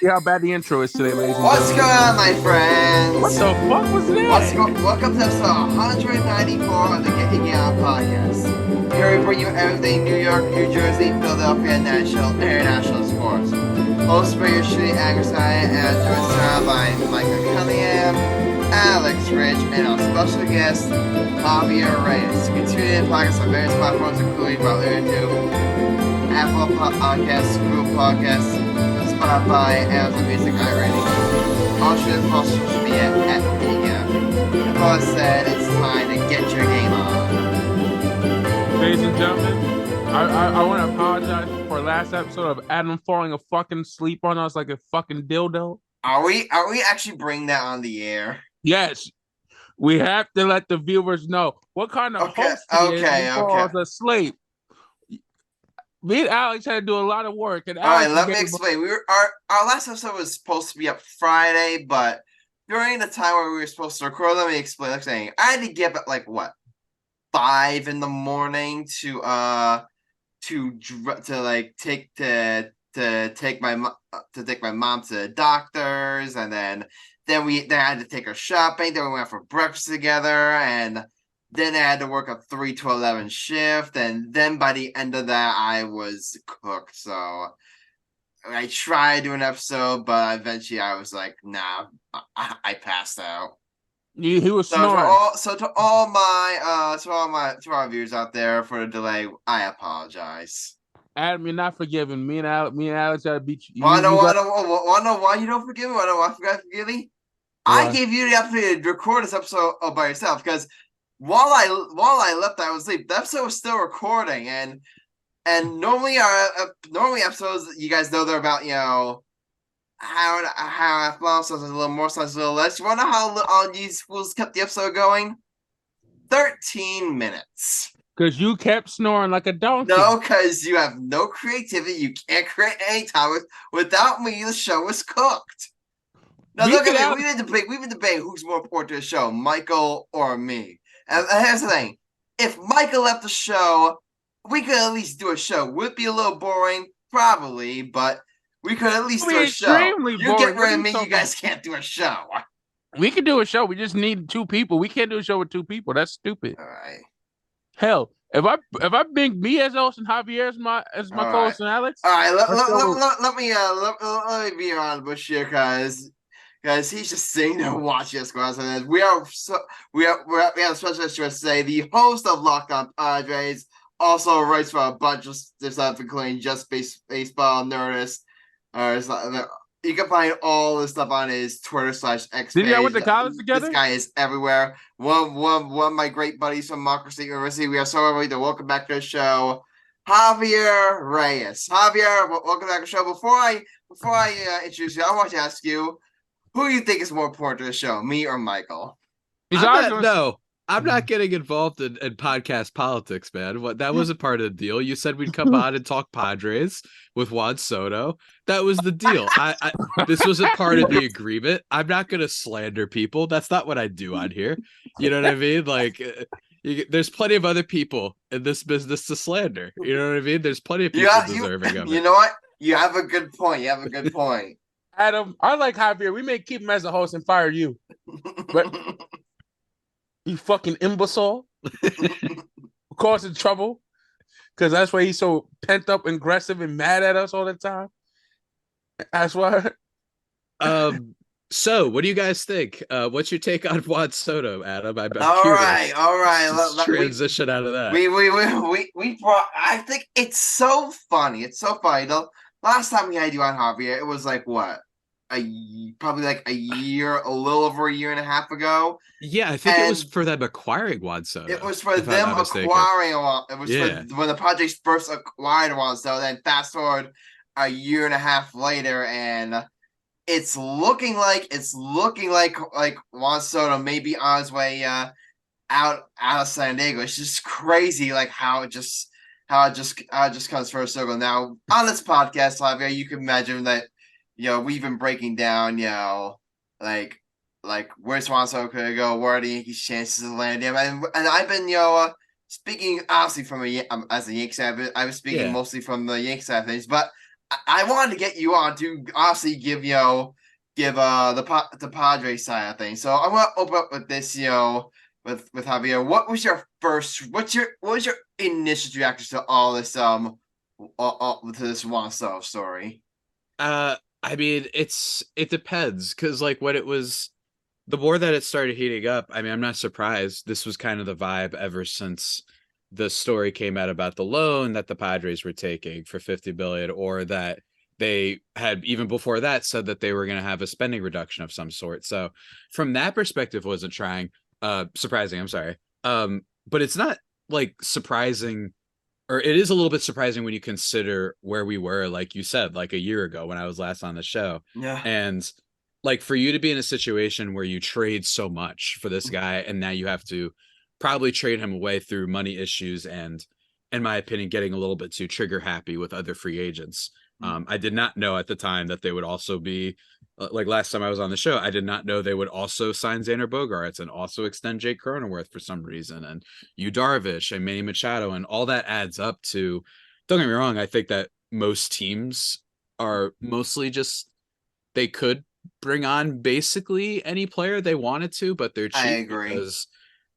See how bad the intro is today, ladies and What's gentlemen. going on, my friends? What the fuck was that? Welcome to episode 194 of the Getting Out podcast. Here we bring you everything New York, New Jersey, Philadelphia, national, international sports. Hosted by your shitty Grassani and joined style by Michael Cunningham, Alex Reich, and our special guest, Javier Reyes. You can tune in podcasts on various platforms, including YouTube, Apple Podcasts, Google Podcasts, Spotify, Amazon Music, iRating. All social media at Getting Out. With all that said, it's time to get your game on. Ladies and gentlemen, I want to apologize for last episode of Adam falling asleep on us like a fucking dildo. Are we actually bringing that on the air? Yes. We have to let the viewers know what kind of host he is when he falls asleep. Me and Alex had to do a lot of work. And all right, let me explain. Our last episode was supposed to be up Friday, but during the time where we were supposed to record, let me explain. Like saying, I had to get up at 5 in the morning to take my mom to the doctors, and then I had to take her shopping. Then we went for breakfast together, and then I had to work a 3 to 11 shift, and then by the end of that, I was cooked. So I tried to do an episode, but eventually I was like, nah, I passed out. He was snoring. To our viewers out there for the delay, I apologize. Adam, you're not forgiven. Me and Alex gotta beat you. Wanna know why you don't forgive me? Wanna know why I forgot to forgive me? Why? I gave you the opportunity to record this episode all by yourself, because while I left, I was asleep. The episode was still recording, and normally episodes, you guys know, they're about how half long, sometimes a little more, sometimes a little less. You want to know how all these fools kept the episode going? 13 minutes. Because you kept snoring like a donkey. No, because you have no creativity. You can't create any time. Without me, the show was cooked. Now look at me. We've been debating who's more important to the show, Michael or me. And here's the thing: if Michael left the show, we could at least do a show. Would it be a little boring? Probably, but we could at least do a show. You get rid of me, you guys can't do a show. We can do a show. We just need 2 people. We can't do a show with 2 people. That's stupid. All right. Hell, if I bring me as host and Javier as my co-host and Alex. All right, let me be around the bush here, guys. Guys, he's just sitting there watching us go outside. We have a special guest to say, the host of Locked On Padres, also writes for a bunch of stuff, including Just Baseball, Nerdist. You can find all this stuff on his Twitter/X page. Did you went to college together? This guy is everywhere. One of my great buddies from Marcellus University. We are so happy to welcome back to the show, Javier Reyes. Javier, welcome back to the show. Before I introduce you, I want to ask you, who do you think is more important to the show, me or Michael? I'm not getting involved in podcast politics, man. That was a part of the deal. You said we'd come on and talk Padres with Juan Soto. That was the deal. This was a part of the agreement. I'm not going to slander people. That's not what I do on here. You know what I mean? There's plenty of other people in this business to slander. You know what I mean? There's plenty of people deserving of it. You know what? You have a good point. Adam, I like Javier. We may keep him as a host and fire you. But you fucking imbecile. Causing trouble. Because that's why he's so pent up, aggressive, and mad at us all the time. That's why. So, what do you guys think? What's your take on Juan Soto, Adam? I'm curious. All right. Let's transition out of that. We brought. I think it's so funny. It's so funny. The last time we had you on, Javier, it was probably a year, a little over a year and a half ago. Yeah, I think it was for them acquiring Juan Soto. It was for them acquiring Juan. It was for when the Padres first acquired Juan Soto. Then fast forward a year and a half later, and it's looking like Juan Soto may be on his way out of San Diego. It's just crazy, how it just comes for a circle. Now on this podcast, Javier, you can imagine that we've been breaking down, where's Juan Soto gonna go? Where are the Yankees' chances of landing him? And I've been, speaking obviously from as a Yankees fan, I was speaking mostly from the Yankees side of things. But I wanted to get you on to obviously give the Padres side of things. So I want to open up with this, with Javier. What was your initial reaction to all this to this Juan Soto story? I mean, it depends, because like when it was the more that it started heating up, I mean, I'm not surprised. This was kind of the vibe ever since the story came out about the loan that the Padres were taking for 50 billion, or that they had even before that said that they were going to have a spending reduction of some sort. So from that perspective, wasn't surprising. I'm sorry. But it's not like surprising, or it is a little bit surprising when you consider where we were, like you said, like a year ago when I was last on the show. Yeah. And like for you to be in a situation where you trade so much for this guy and now you have to probably trade him away through money issues and, in my opinion, getting a little bit too trigger happy with other free agents. I did not know at the time that they would also be like last time I was on the show. I did not know they would also sign Xander Bogaerts and also extend Jake Cronenworth for some reason, and Yu Darvish and Manny Machado, and all that adds up to. Don't get me wrong. I think that most teams are mostly just they could bring on basically any player they wanted to, but they're cheap. I agree.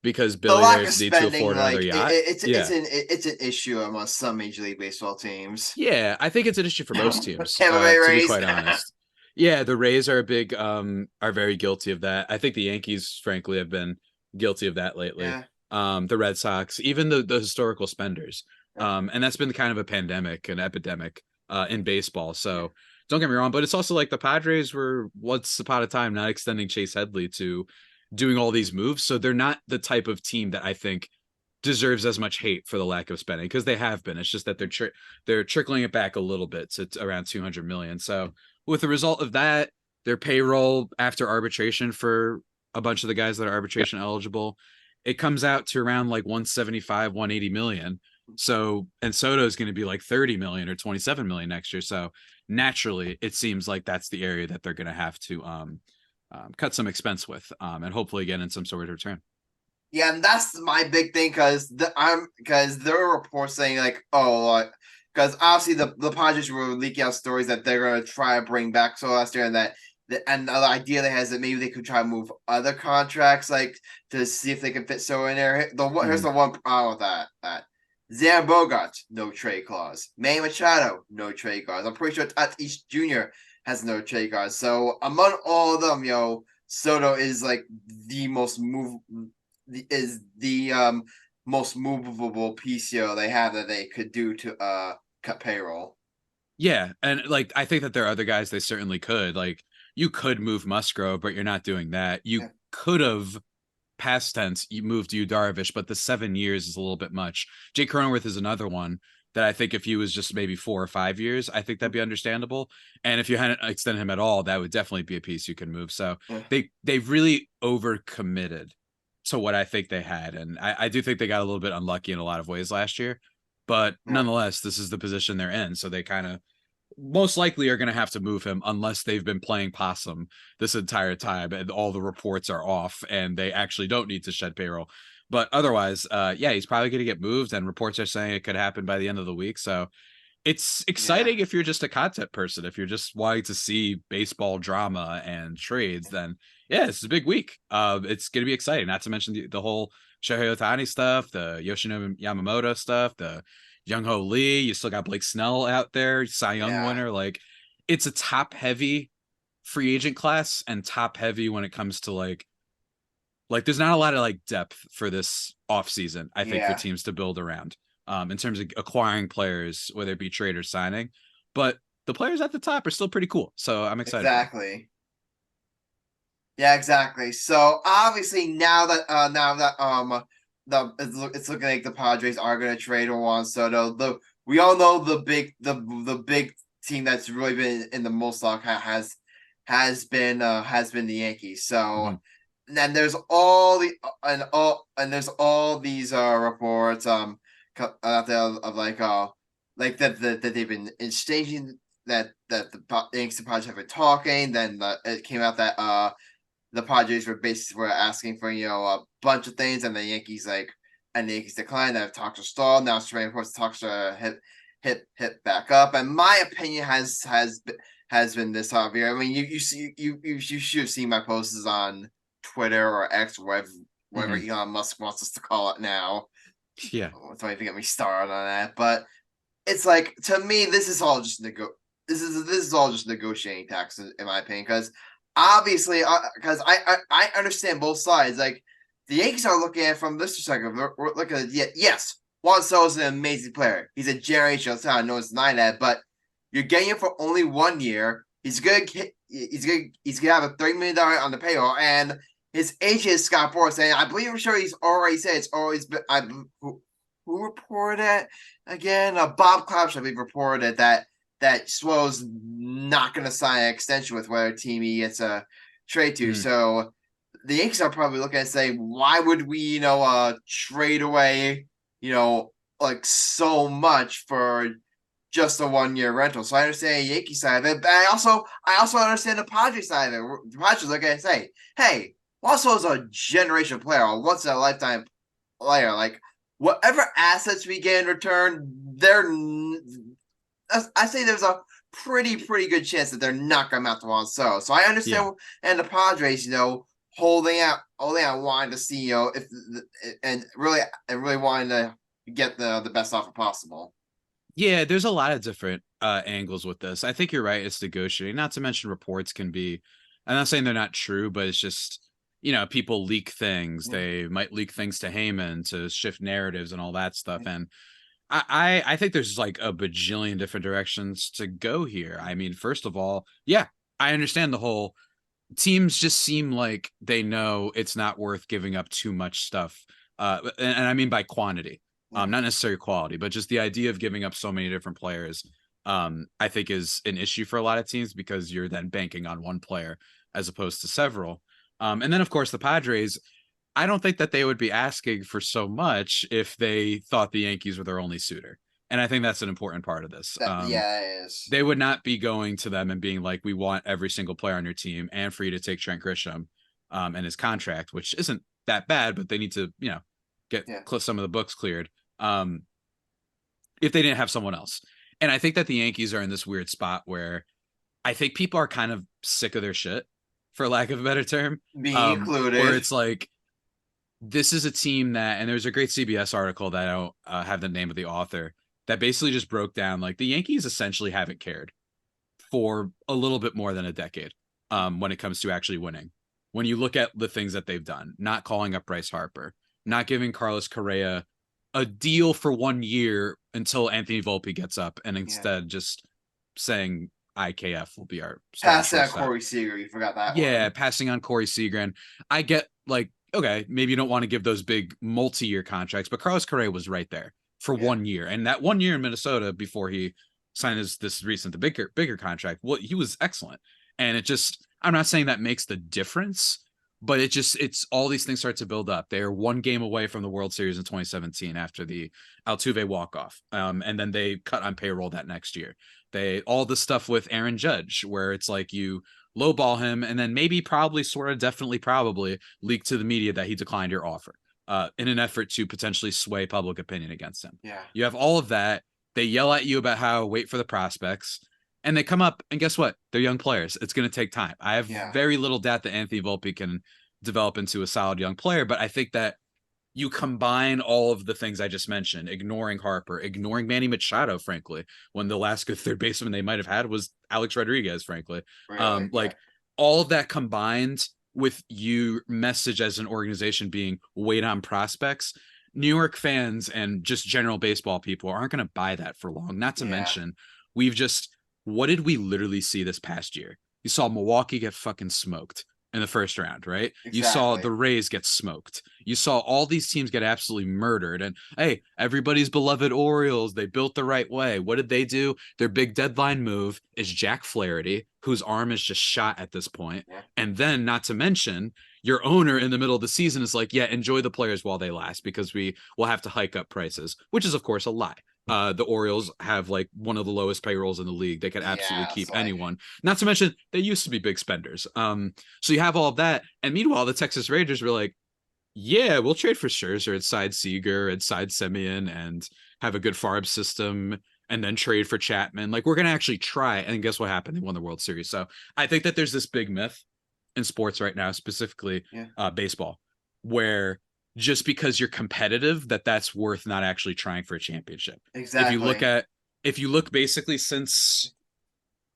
Because The lack billionaires of need to spending, afford like another yacht. it's an issue amongst some Major League Baseball teams. Yeah, I think it's an issue for most teams. Tampa Bay to be Rays. quite honest. Yeah, the Rays are are very guilty of that. I think the Yankees, frankly, have been guilty of that lately. Yeah. The Red Sox, even the historical spenders. And that's been kind of a pandemic, an epidemic in baseball. So don't get me wrong, but it's also like the Padres were once upon a time not extending Chase Headley to doing all these moves. So they're not the type of team that I think deserves as much hate for the lack of spending, because they have been. It's just that they're trickling it back a little bit to around 200 million. So with the result of that, their payroll after arbitration for a bunch of the guys that are arbitration eligible, it comes out to around like 175, 180 million. So, and Soto is going to be like 30 million or 27 million next year. So naturally, it seems like that's the area that they're going to have to cut some expense with, and hopefully get in some sort of return. Yeah, and that's my big thing, because there are reports saying like, because obviously the Padres were leaking out stories that they're gonna try to bring back so last year, and and the idea they has that maybe they could try to move other contracts like to see if they can fit so in there. Here's the one problem with that. Xander Bogaerts, no trade clause. Manny Machado, no trade clause. I'm pretty sure Tatis Jr. has no trade clause. So among all of them, Soto is like the most most movable piece they have that they could do to cut payroll. Yeah, and like I think that there are other guys they certainly could. Like you could move Musgrove, but you're not doing that. You could have past tense, you moved Yu Darvish, but the 7 years is a little bit much. Jake Cronenworth is another one that I think if he was just maybe 4 or 5 years, I think that'd be understandable. And if you hadn't extended him at all, that would definitely be a piece you can move. So they've really overcommitted to what I think they had. And I do think they got a little bit unlucky in a lot of ways last year. But nonetheless, this is the position they're in. So they kind of most likely are going to have to move him unless they've been playing possum this entire time and all the reports are off and they actually don't need to shed payroll. But otherwise, he's probably going to get moved, and reports are saying it could happen by the end of the week. So it's exciting if you're just a content person. If you're just wanting to see baseball drama and trades, then it's a big week. It's going to be exciting, not to mention the whole Shohei Ohtani stuff, the Yoshinobu Yamamoto stuff, the Young-Ho Lee. You still got Blake Snell out there, Cy Young winner. Like, it's a top-heavy free agent class, and top-heavy when it comes to like there's not a lot of like depth for this offseason, I think, for teams to build around in terms of acquiring players, whether it be trade or signing. But the players at the top are still pretty cool, so I'm excited. Exactly. Yeah, exactly. So obviously now that it's looking like the Padres are going to trade Juan Soto. We all know the big team that's really been in the most luck has been the Yankees. So then there's all these reports out there of like that they've been exchanging, that the Yankees and Padres have been talking. Then it came out that the Padres were asking for a bunch of things, and the Yankees declined. That talks are stalled. Now Strain reports talks are hit back up. And my opinion has been this, Javier. I mean, you should have seen my posts on Twitter or X, whatever Elon Musk wants us to call it now. Yeah. Don't even get me started on that. But it's like, to me, this is all just this is all just negotiating tactics, in my opinion, because obviously, because I understand both sides. Like, the Yankees are looking at it from this perspective. We're looking at it, yes, Juan Soto is an amazing player. He's a generational talent. No one's denying that. But you're getting him for only 1 year. He's gonna have a $30 million on the payroll, and his agent is Scott Boras, and I believe he's already said it's always been. Who reported it again? Bob Klaus, I believe, reported it that Swo's not going to sign an extension with whatever team he gets a trade to. So the Yankees are probably looking at saying, why would we, trade away, like so much for just a 1 year rental? So I understand the Yankee side of it, but I also understand the Padres side of it. The Padres look at it and say, hey, also is a generational player, a once in a lifetime player. Like, whatever assets we get in return, I say there's a pretty good chance that they're not going to mount the Juan Soto. So I understand, and the Padres, holding out, wanting to see, if and really wanting to get the best offer possible. Yeah, there's a lot of different angles with this. I think you're right. It's negotiating. Not to mention reports can be. I'm not saying they're not true, but it's just, people leak things. They might leak things to Heyman to shift narratives and all that stuff. And I think there's like a bajillion different directions to go here. I mean, first of all, yeah, I understand the whole teams just seem like they know it's not worth giving up too much stuff. And I mean by quantity, not necessarily quality, but just the idea of giving up so many different players, I think is an issue for a lot of teams because you're then banking on one player as opposed to several. And then, of course, the Padres, I don't think that they would be asking for so much if they thought the Yankees were their only suitor. And I think that's an important part of this. It is. They would not be going to them and being like, we want every single player on your team and for you to take Trent Grisham and his contract, which isn't that bad, but they need to, get some of the books cleared if they didn't have someone else. And I think that the Yankees are in this weird spot where I think people are kind of sick of their shit, for lack of a better term. Being included. Where it's like, this is a team that, and there's a great CBS article that I don't have the name of the author, that basically just broke down, like, the Yankees essentially haven't cared for a little bit more than a decade when it comes to actually winning. When you look at the things that they've done, not calling up Bryce Harper, not giving Carlos Correa a deal for 1 year until Anthony Volpe gets up, and instead just saying IKF will be our passing on Corey Seager. You forgot that one. Passing on Corey Seager. And I get, like, okay, maybe you don't want to give those big multi-year contracts, but Carlos Correa was right there for 1 year. And that 1 year in Minnesota before he signed the bigger contract, well, he was excellent. And it just, I'm not saying that makes the difference, but it's all these things start to build up. They are 1 game away from the World Series in 2017 after the Altuve walk-off. And then they cut on payroll that next year. All the stuff with Aaron Judge, where it's like you lowball him and then maybe probably leak to the media that he declined your offer in an effort to potentially sway public opinion against him. Yeah. You have all of that. They yell at you about how wait for the prospects, and they come up and guess what? They're young players. It's going to take time. I have very little doubt that Anthony Volpe can develop into a solid young player, but I think that you combine all of the things I just mentioned, ignoring Harper, ignoring Manny Machado, frankly, when the last good third baseman they might have had was Alex Rodriguez, frankly. Really? All of that combined with your message as an organization being wait on prospects, New York fans and just general baseball people aren't going to buy that for long. Not to mention, what did we literally see this past year? You saw Milwaukee get fucking smoked in the first round, right? Exactly. You saw the Rays get smoked. You saw all these teams get absolutely murdered. And hey, everybody's beloved Orioles, they built the right way. What did they do? Their big deadline move is Jack Flaherty, whose arm is just shot at this point. Yeah. And then, not to mention, your owner in the middle of the season is like, yeah, enjoy the players while they last because we will have to hike up prices, which is, of course, a lie. The Orioles have like one of the lowest payrolls in the league. They could absolutely keep anyone. Not to mention they used to be big spenders. So you have all of that. And meanwhile, the Texas Rangers were like, yeah, we'll trade for Scherzer inside Seager, inside Semien, and have a good farm system. and then trade for Chapman. Like, we're going to actually try. And guess what happened? They won the World Series. So I think that there's this big myth in sports right now, specifically baseball, where just because you're competitive, that's worth not actually trying for a championship. Exactly. If you look basically since,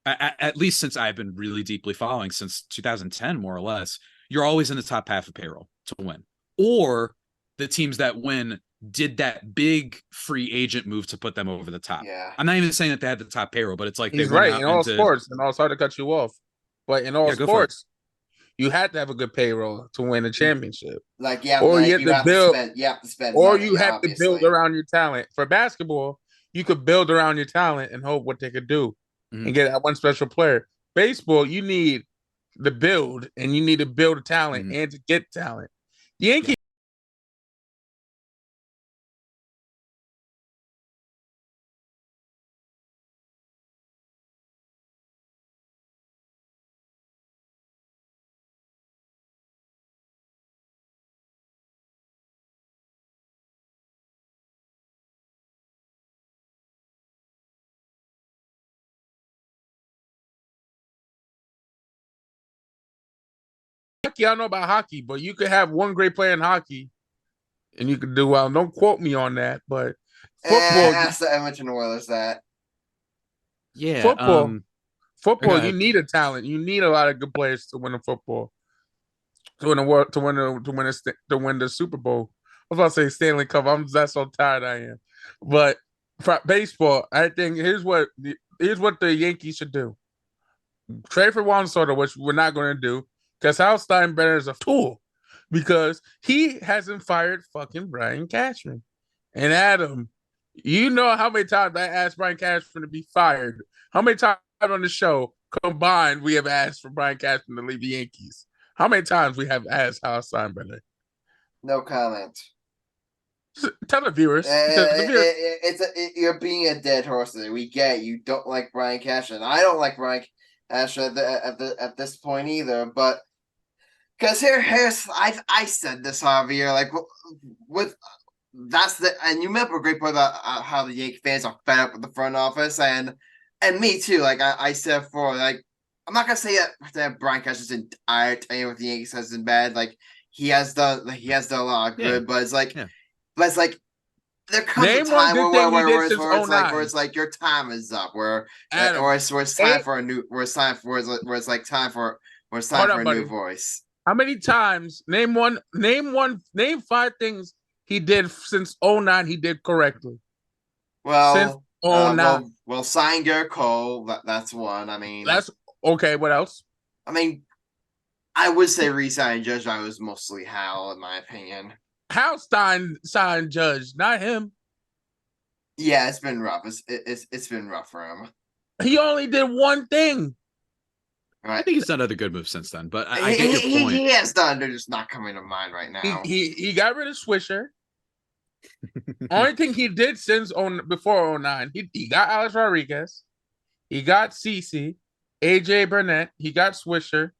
at least since I've been really deeply following, since 2010, more or less, you're always in the top half of payroll to win. Or the teams that win did that big free agent move to put them over the top. Yeah. I'm not even saying that they had the top payroll, but it's like He's they went right out in all into sports, and it's hard to cut you off. But in all sports, you had to have a good payroll to win a championship. Like, yeah, or like you have to build. You have to spend or money, you have obviously. to build around your talent. For basketball, you could build around your talent and hope what they could do and get that one special player. Baseball, you need the build, and you need to build talent and to get talent. Yankees. I don't know about hockey, but you could have one great player in hockey and you could do well. Don't quote me on that, but football. Ask the Edmonton Oilers that. Yeah. Football, you need a talent. You need a lot of good players to win a football. To win the Super Bowl. I was about to say Stanley Cup. That's so tired I am. But for baseball, I think here's what the Yankees should do. Trade for Juan Soto, which we're not going to do, because Hal Steinbrenner is a tool, because he hasn't fired fucking Brian Cashman. And Adam, you know how many times I asked Brian Cashman to be fired. How many times on the show combined we have asked for Brian Cashman to leave the Yankees? How many times we have asked Hal Steinbrenner? No comment. Tell the viewers. You're being a dead horse there. We get it. You don't like Brian Cashman. I don't like Brian Cashman at this point either. But because I said this, Javier. Like and you remember a great point about how the Yankee fans are fed up with the front office, and me too. Like I said before, like I'm not gonna say that Brian Cashman's entire tenure with the Yankees has been bad. Like he has done a lot of good, but it's like. But it's like there comes a time where it's like your time is up, where it's time for a new voice. How many times? Name five things he did since 2009 he did correctly. Well, since 2009. Well, sign Garrett Cole, that's one. I mean, that's okay. What else? I mean, I would say re-signing Judge. I was mostly Hal, in my opinion. Hal signed Judge, not him. Yeah, it's been rough. It's been rough for him. He only did one thing. Right. I think he's done other good moves since then, but I get your point. He has done. They're just not coming to mind right now. He got rid of Swisher. Only thing he did before 2009, he got Alex Rodriguez. He got CeCe, AJ Burnett. He got Swisher.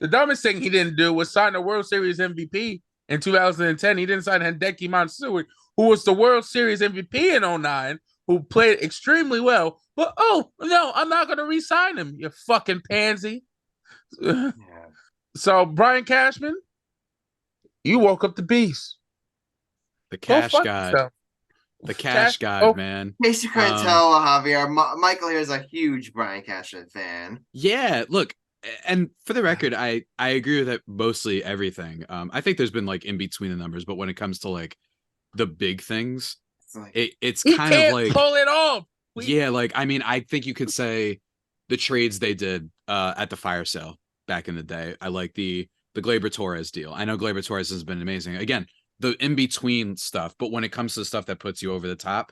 The dumbest thing he didn't do was sign the World Series MVP in 2010. He didn't sign Hideki Matsui, who was the World Series MVP in 2009, who played extremely well. But, no, I'm not going to re-sign him, you fucking pansy. Yeah. So, Brian Cashman, you woke up the beast. The cash god. Yourself. The cash god, man. In case you couldn't tell, Javier, Michael here is a huge Brian Cashman fan. Yeah, look. And for the record, I agree with it, mostly everything. I think there's been like in between the numbers, but when it comes to like the big things, it's kind of like pull it off. Yeah, like I mean, I think you could say the trades they did at the fire sale back in the day. I like the Gleyber Torres deal. I know Gleyber Torres has been amazing. Again, the in between stuff, but when it comes to the stuff that puts you over the top,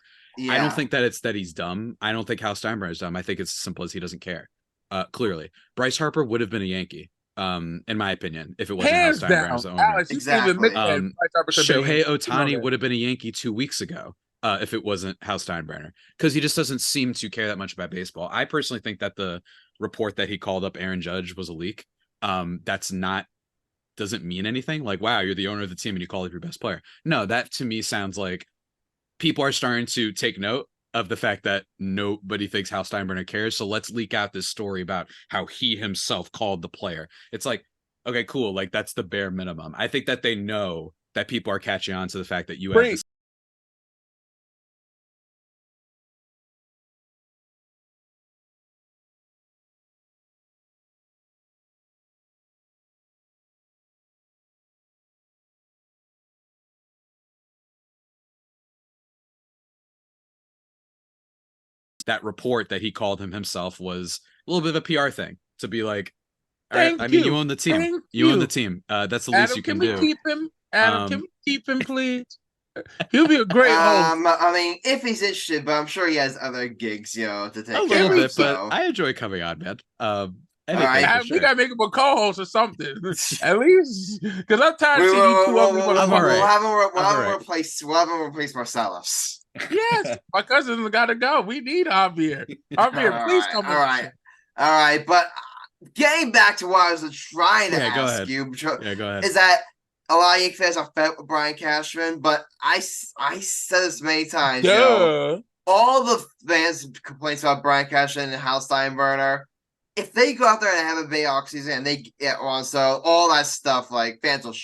I don't think that it's that he's dumb. I don't think Hal Steinbrenner is dumb. I think it's as simple as he doesn't care. Clearly, Bryce Harper would have been a Yankee, in my opinion, if it wasn't Hal Steinbrenner's owner. Alex, exactly. Shohei Ohtani would have been a Yankee 2 weeks ago, if it wasn't Hal Steinbrenner, because he just doesn't seem to care that much about baseball. I personally think that the report that he called up Aaron Judge was a leak. Doesn't mean anything. Like, wow, you're the owner of the team and you call up your best player. No, that to me sounds like people are starting to take note of the fact that nobody thinks Hal Steinbrenner cares. So let's leak out this story about how he himself called the player. It's like, okay, cool. Like that's the bare minimum. I think that they know that people are catching on to the fact that you have this. That report that he called him himself was a little bit of a PR thing to be like, all right, I mean, you own the team. You own the team. That's the least you can do. Can we keep him? Adam, can we keep him, please? He'll be a great host. I mean, if he's interested, but I'm sure he has other gigs, to take a little bit. So. But I enjoy coming on, man. Right. We gotta make him a co-host or something, at least, because I'm tired of seeing you two ugly motherfuckers. We'll have him replace Marcellus. Yes, my cousin gotta go. We need Javier. Javier, please come. All right. But getting back to what I was trying to ask you, go ahead. Is that a lot of Yankee fans are fed with Brian Cashman, but I said this many times. All the fans complaints about Brian Cashman and Hal Steinbrenner. If they go out there and have a big offseason and they get on, so all that stuff, like fans will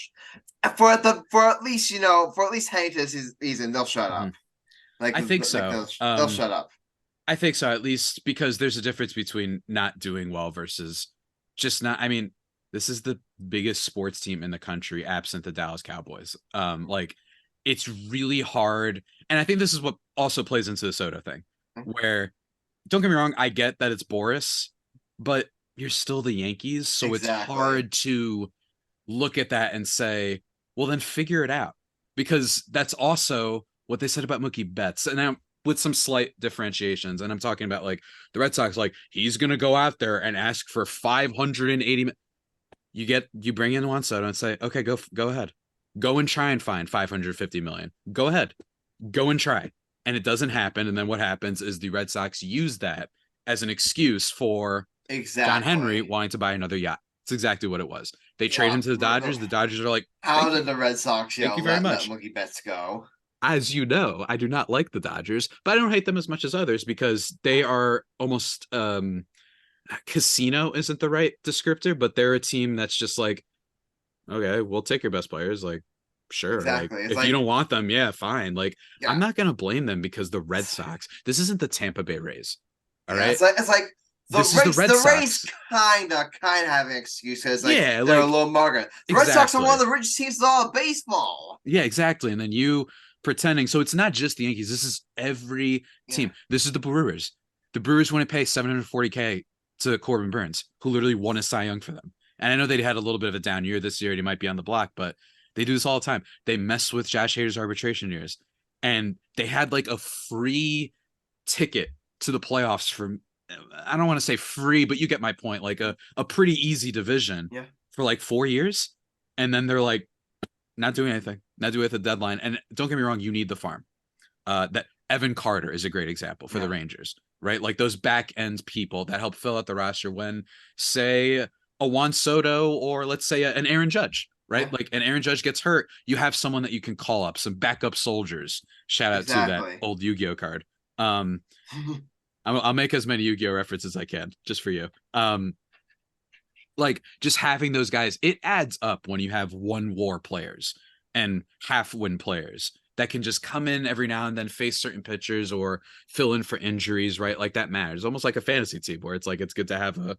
for at least heading to this season, they'll shut up. I think so. They'll shut up. I think so, at least because there's a difference between not doing well versus just not. I mean, this is the biggest sports team in the country, absent the Dallas Cowboys. Like it's really hard, and I think this is what also plays into the Soto thing, where don't get me wrong, I get that it's Boris, but you're still the Yankees, so It's hard to look at that and say, well, then figure it out, because that's also what they said about Mookie Betts, and now with some slight differentiations. And I'm talking about like the Red Sox, like he's gonna go out there and ask for 580. You bring in Juan Soto and say, okay, go ahead, go and try and find 550 million. Go ahead, go and try, and it doesn't happen. And then what happens is the Red Sox use that as an excuse for John Henry wanting to buy another yacht. It's exactly what it was. They trade him to the Dodgers. The Dodgers are like, how did the Red Sox thank you very much. Let Mookie Betts go? As you know, I do not like the Dodgers, but I don't hate them as much as others because they are almost casino isn't the right descriptor, but they're a team that's just like, okay, we'll take your best players. Like, sure. Exactly. Like, if you don't want them, yeah, fine. Like, I'm not going to blame them because the Red Sox, this isn't the Tampa Bay Rays. All right. It's like the Rays kind of have an excuse because they're a little market. The Red Sox are one of the richest teams in all of baseball. Yeah, exactly. And then you pretending. So it's not just the Yankees. This is every team. This is the Brewers. The Brewers want to pay $740K to Corbin Burns, who literally won a Cy Young for them. And I know they had a little bit of a down year this year. He might be on the block, but they do this all the time. They mess with Josh Hader's arbitration years. And they had like a free ticket to the playoffs for, I don't want to say free, but you get my point. Like a pretty easy division for like 4 years. And then they're like, not doing anything, not doing it at the deadline. And don't get me wrong, you need the farm. That Evan Carter is a great example for the Rangers, right? Like those back end people that help fill out the roster when, say, a Juan Soto or let's say an Aaron Judge, right? Like an Aaron Judge gets hurt, you have someone that you can call up, some backup soldiers. Shout out to that old Yu-Gi-Oh card. I'll make as many Yu-Gi-Oh references as I can just for you. Like just having those guys, it adds up when you have one WAR players and half win players that can just come in every now and then, face certain pitchers or fill in for injuries, right? Like that matters. Almost like a fantasy team where it's like, it's good to have a,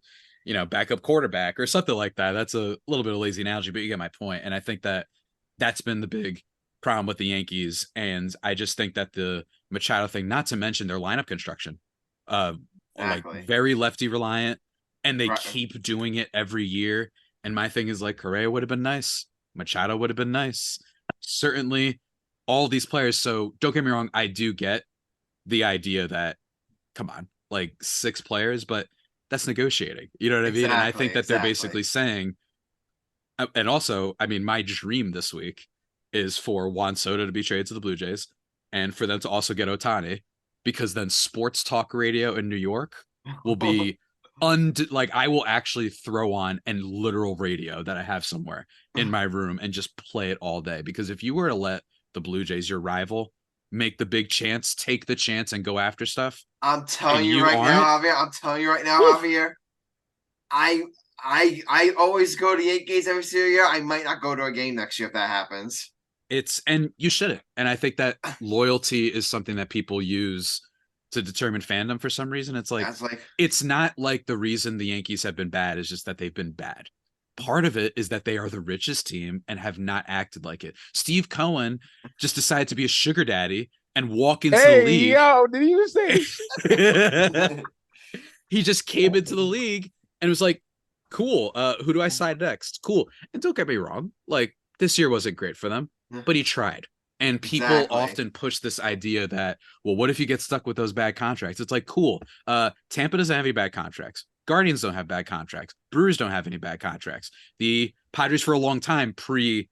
backup quarterback or something like that. That's a little bit of lazy analogy, but you get my point. And I think that that's been the big problem with the Yankees. And I just think that the Machado thing, not to mention their lineup construction, like very lefty reliant, and they keep doing it every year. And my thing is like, Correa would have been nice. Machado would have been nice. Certainly all these players. So don't get me wrong. I do get the idea that, come on, like 6 players, but that's negotiating. You know what I mean? And I think that they're basically saying, and also, I mean, my dream this week is for Juan Soto to be traded to the Blue Jays and for them to also get Ohtani, because then sports talk radio in New York will be like I will actually throw on a literal radio that I have somewhere in my room and just play it all day. Because if you were to let the Blue Jays, your rival, make the big chance, take the chance, and go after stuff. I'm telling And you you right aren't? now, Javier. I'm telling you right now, Javier. I always go to Yankees every single year. I might not go to a game next year if that happens. And you shouldn't. And I think that loyalty is something that people use to determine fandom for some reason. It's like, it's not like the reason the Yankees have been bad is just that they've been bad. Part of it is that they are the richest team and have not acted like it. Steve Cohen just decided to be a sugar daddy and walk into the league. Yo, did you say? He just came into the league and was like, cool, who do I sign next? Cool. And don't get me wrong, like, this year wasn't great for them, but he tried. And people often push this idea that, well, what if you get stuck with those bad contracts? It's like, cool. Tampa doesn't have any bad contracts. Guardians don't have bad contracts. Brewers don't have any bad contracts. The Padres for a long time, pre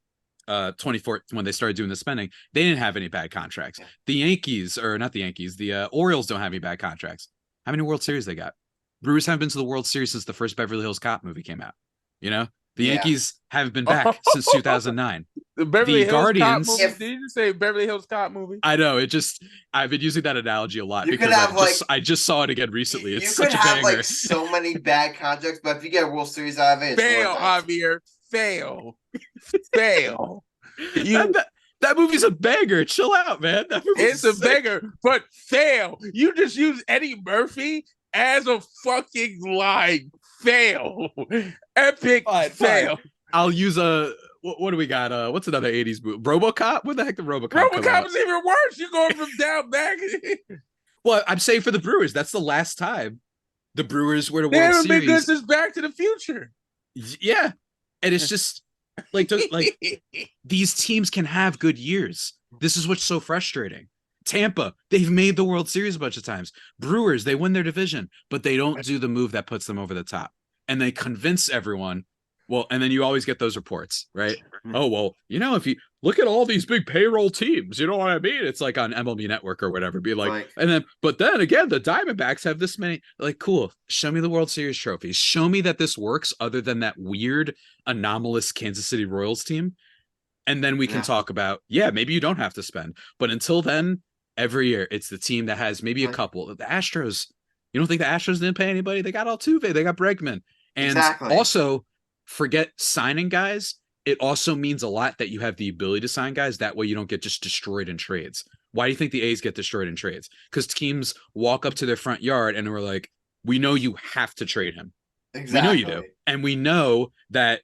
24, when they started doing the spending, they didn't have any bad contracts. The Yankees, or not the Yankees, the Orioles don't have any bad contracts. How many World Series they got? Brewers haven't been to the World Series since the first Beverly Hills Cop movie came out. You know, the Yankees haven't been back since 2009. The Beverly Hills Guardians. Cop movie? Did you just say Beverly Hills Cop movie? I know. I've been using that analogy a lot You because have, I just saw it again recently. It's you such could a have banger. like so many bad contracts, but if you get a World Series out of it, it's fail, worth it. Javier. Fail. Fail. That movie's a banger. Chill out, man. It's a banger, but fail. You just use Eddie Murphy as a fucking line. Fail. Epic fail. I'll use what do we got? What's another 80s movie? RoboCop? What the heck did RoboCop RoboCop is even worse. You're going from down back. Well, I'm saying for the Brewers, that's the last time the Brewers were to They World haven't been Series. good since Back to the Future. Yeah. And it's just like these teams can have good years. This is what's so frustrating. Tampa, they've made the World Series a bunch of times. Brewers, they win their division, but they don't do the move that puts them over the top. And they convince everyone. Well, and then you always get those reports, right? Oh, well, if you look at all these big payroll teams, you know what I mean? It's like on MLB Network or whatever. Be like, but then again, the Diamondbacks have this many. Like, cool. Show me the World Series trophies. Show me that this works other than that weird, anomalous Kansas City Royals team. And then we can talk about, maybe you don't have to spend. But until then, every year, it's the team that has maybe a couple. The Astros, you don't think the Astros didn't pay anybody? They got Altuve. They got Bregman. And also, forget signing guys. It also means a lot that you have the ability to sign guys. That way you don't get just destroyed in trades. Why do you think the A's get destroyed in trades? Because teams walk up to their front yard and we're like, we know you have to trade him. Exactly. We know you do. And we know that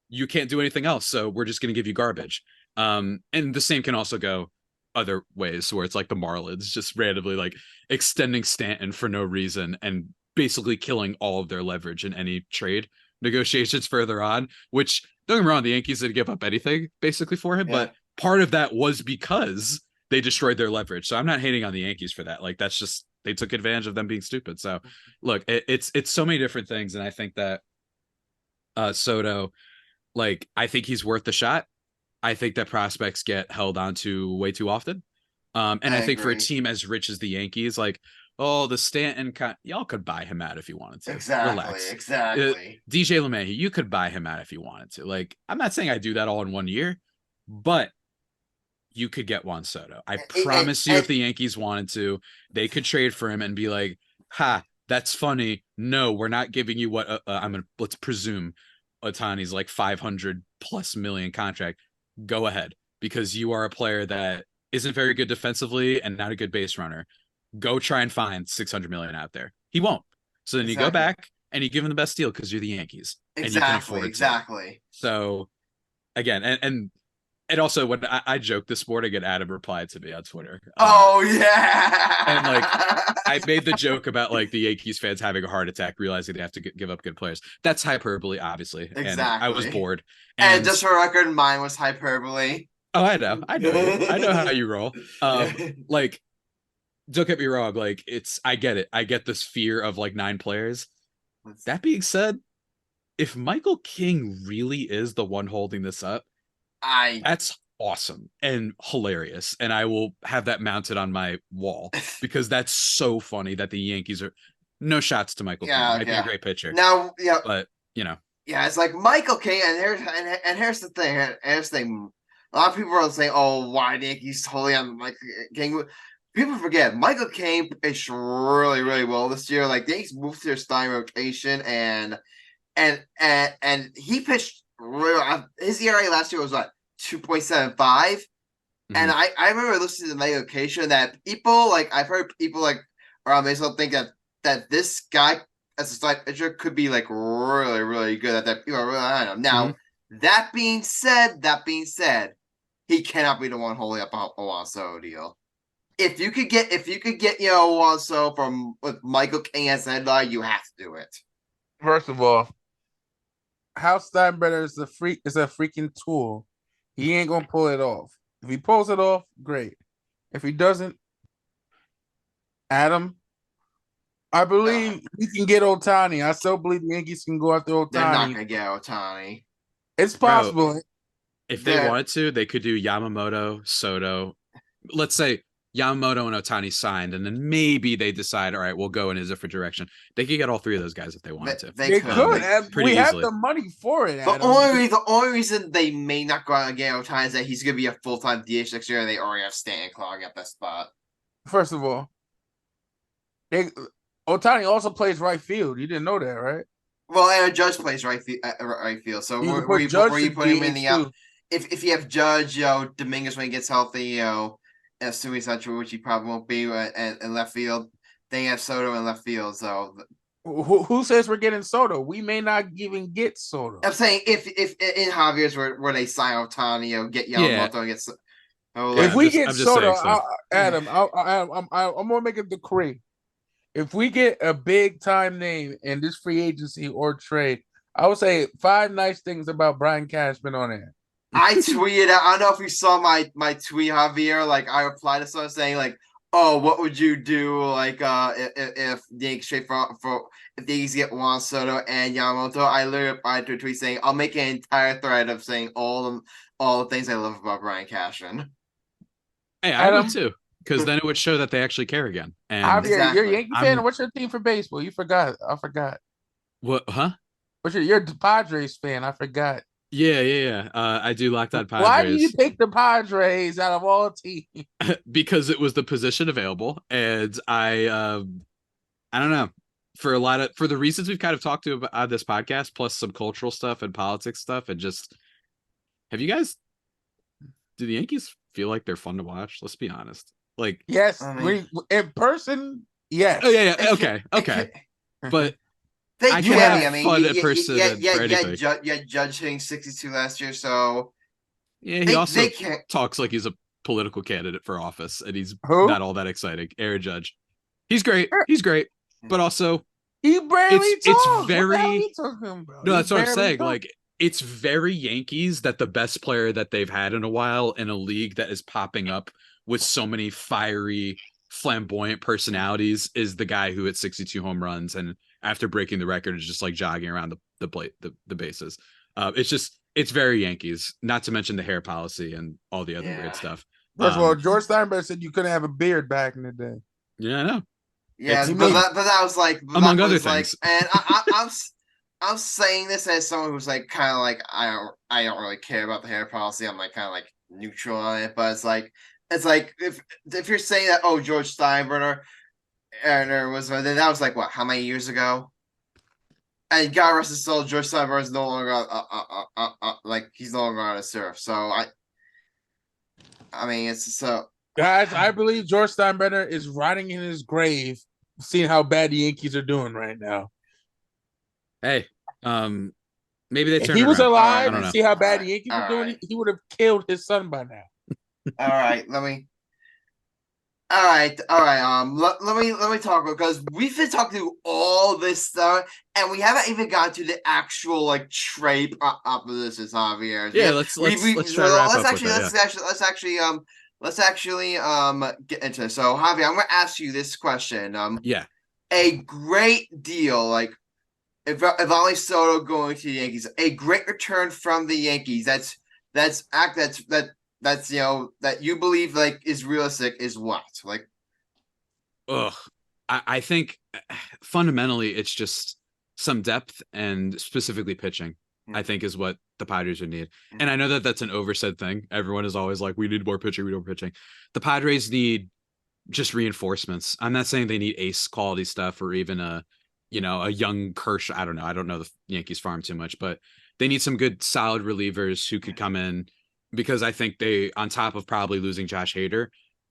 you can't do anything else. So we're just going to give you garbage. And the same can also go other ways where it's like the Marlins just randomly like extending Stanton for no reason and basically killing all of their leverage in any trade negotiations further on, which don't get me wrong, the Yankees didn't give up anything basically for him, but part of that was because they destroyed their leverage. So I'm not hating on the Yankees for that. Like, that's just, they took advantage of them being stupid. So look, it's so many different things. And I think that Soto, like, I think he's worth the shot. I think that prospects get held on to way too often. And I think for a team as rich as the Yankees, like, oh, the Stanton, y'all could buy him out if you wanted to. Relax. Exactly. DJ LeMahieu, you could buy him out if you wanted to. Like, I'm not saying I do that all in 1 year, but you could get Juan Soto. I promise you, if the Yankees wanted to, they could trade for him and be like, ha, that's funny. No, we're not giving you what let's presume Ohtani's like 500 plus million contract. Go ahead, because you are a player that isn't very good defensively and not a good base runner. Go try and find 600 million out there. He won't. So then you go back and you give him the best deal because you're the Yankees. And you can afford to. So again, and also when I joked this morning, and Adam replied to me on Twitter. And like, I made the joke about like the Yankees fans having a heart attack, realizing they have to give up good players. That's hyperbole, obviously. And I was bored. And just for record, mine was hyperbole. Oh, I know. I know how you roll. Like, don't get me wrong. Like, I get it. I get this fear of like 9 players. That being said, if Michael King really is the one holding this up, that's awesome and hilarious. And I will have that mounted on my wall because that's so funny that the Yankees are no shots to Michael King. Might be a great pitcher. Now, but you know. Yeah, it's like Michael King, and here's the thing. a lot of people are saying, "Oh, why the Yankees totally on Michael King?" People forget Michael King pitched really, really well this year. Like the Yankees moved to their starting rotation, and he pitched real. His ERA last year was what 2.75. And I remember listening to the occasion that people like I've heard people like around baseball think that this guy as a starting pitcher could be like really, really good, that people are really on him. Now, that being said, he cannot be the one holding up a Juan Soto deal. If you could get Juan Soto from with Michael King as the headline, you have to do it. First of all, Hal Steinbrenner is a freaking tool. He ain't gonna pull it off. If he pulls it off, great. If he doesn't, Adam, I believe we can get Ohtani. I still believe the Yankees can go after Ohtani. They're not gonna get Ohtani. It's possible. Bro, if they wanted to, they could do Yamamoto, Soto. Let's say Yamamoto and Ohtani signed, and then maybe they decide, all right, we'll go in a different direction. They could get all three of those guys if they wanted to. They could. We have the money for it. The only reason they may not go out and get Ohtani is that he's going to be a full-time DH next year, and they already have Stanton clogging up that spot. First of all, Ohtani also plays right field. You didn't know that, right? Well, Aaron Judge plays right field. So where you put him in the out? If you have Judge, Dominguez when he gets healthy, assuming he's not true, which he probably won't be, in left field, then you have Soto in left field. So who says we're getting Soto? We may not even get Soto. I'm saying if in Javier's where they sign Ohtani, get Yamamoto, and get. If we get Soto, Adam, I'm gonna make a decree. If we get a big time name in this free agency or trade, I would say 5 nice things about Brian Cashman on there. I tweeted. I don't know if you saw my tweet, Javier. Like I replied to someone saying like, "Oh, what would you do like if the exchange for if the Yankees get Juan Soto and Yamamoto?" I literally replied to a tweet saying, "I'll make an entire thread of saying all the things I love about Brian Cashman." Hey, I would too, because then it would show that they actually care again. And Javier, you're a Yankee fan. What's your team for baseball? You forgot. I forgot. What? Huh? You're a Padres fan. I forgot. Yeah. I do like that Padres. Why do you pick the Padres out of all teams? Because it was the position available, and I don't know, for the reasons we've kind of talked to about this podcast, plus some cultural stuff and politics stuff, and just do the Yankees feel like they're fun to watch? Let's be honest. Like, yes, in person, yes. Oh yeah. Okay. But I can have fun in person. Judge hitting 62 last year, so yeah. He also talks like he's a political candidate for office, and he's not all that exciting. Aaron Judge, he's great, but also he barely talks. It's very no. That's what I'm saying. Like, it's very Yankees that the best player that they've had in a while in a league that is popping up with so many fiery, flamboyant personalities is the guy who hit 62 home runs and after breaking the record is just like jogging around the plate, the bases. It's very Yankees, not to mention the hair policy and all the other weird stuff. First of all, George Steinbrenner said you couldn't have a beard back in the day. Yeah, I know. Yeah, but that was like among other things. And I'm saying this as someone who's like kind of like I don't really care about the hair policy. I'm like kind of like neutral on it, but it's like if you're saying that George Steinbrenner was then that was like what, how many years ago? And God rest his soul, George Steinbrenner is no longer like he's no longer on a surf. So I mean it's so guys, I believe George Steinbrenner is rotting in his grave, seeing how bad the Yankees are doing right now. Hey, maybe they if turn he was around. alive and see how bad the Yankees are doing, he would have killed his son by now. All right, let me talk because we've been talking through all this stuff and we haven't even gotten to the actual like trade oppositions, Javier. Yeah, let's try to wrap up with that. Let's actually get into it. So Javier, I'm gonna ask you this question. A great deal, like if only Soto going to the Yankees, a great return from the Yankees. That you believe like is realistic is what? Like, I think fundamentally it's just some depth and specifically pitching. I think is what the Padres would need. And I know that that's an oversaid thing. Everyone is always like, we need more pitching, we need more pitching. The Padres need just reinforcements. I'm not saying they need ace quality stuff or even a young Kershaw. I don't know. I don't know the Yankees farm too much, but they need some good solid relievers who could come in, because I think they, on top of probably losing Josh Hader,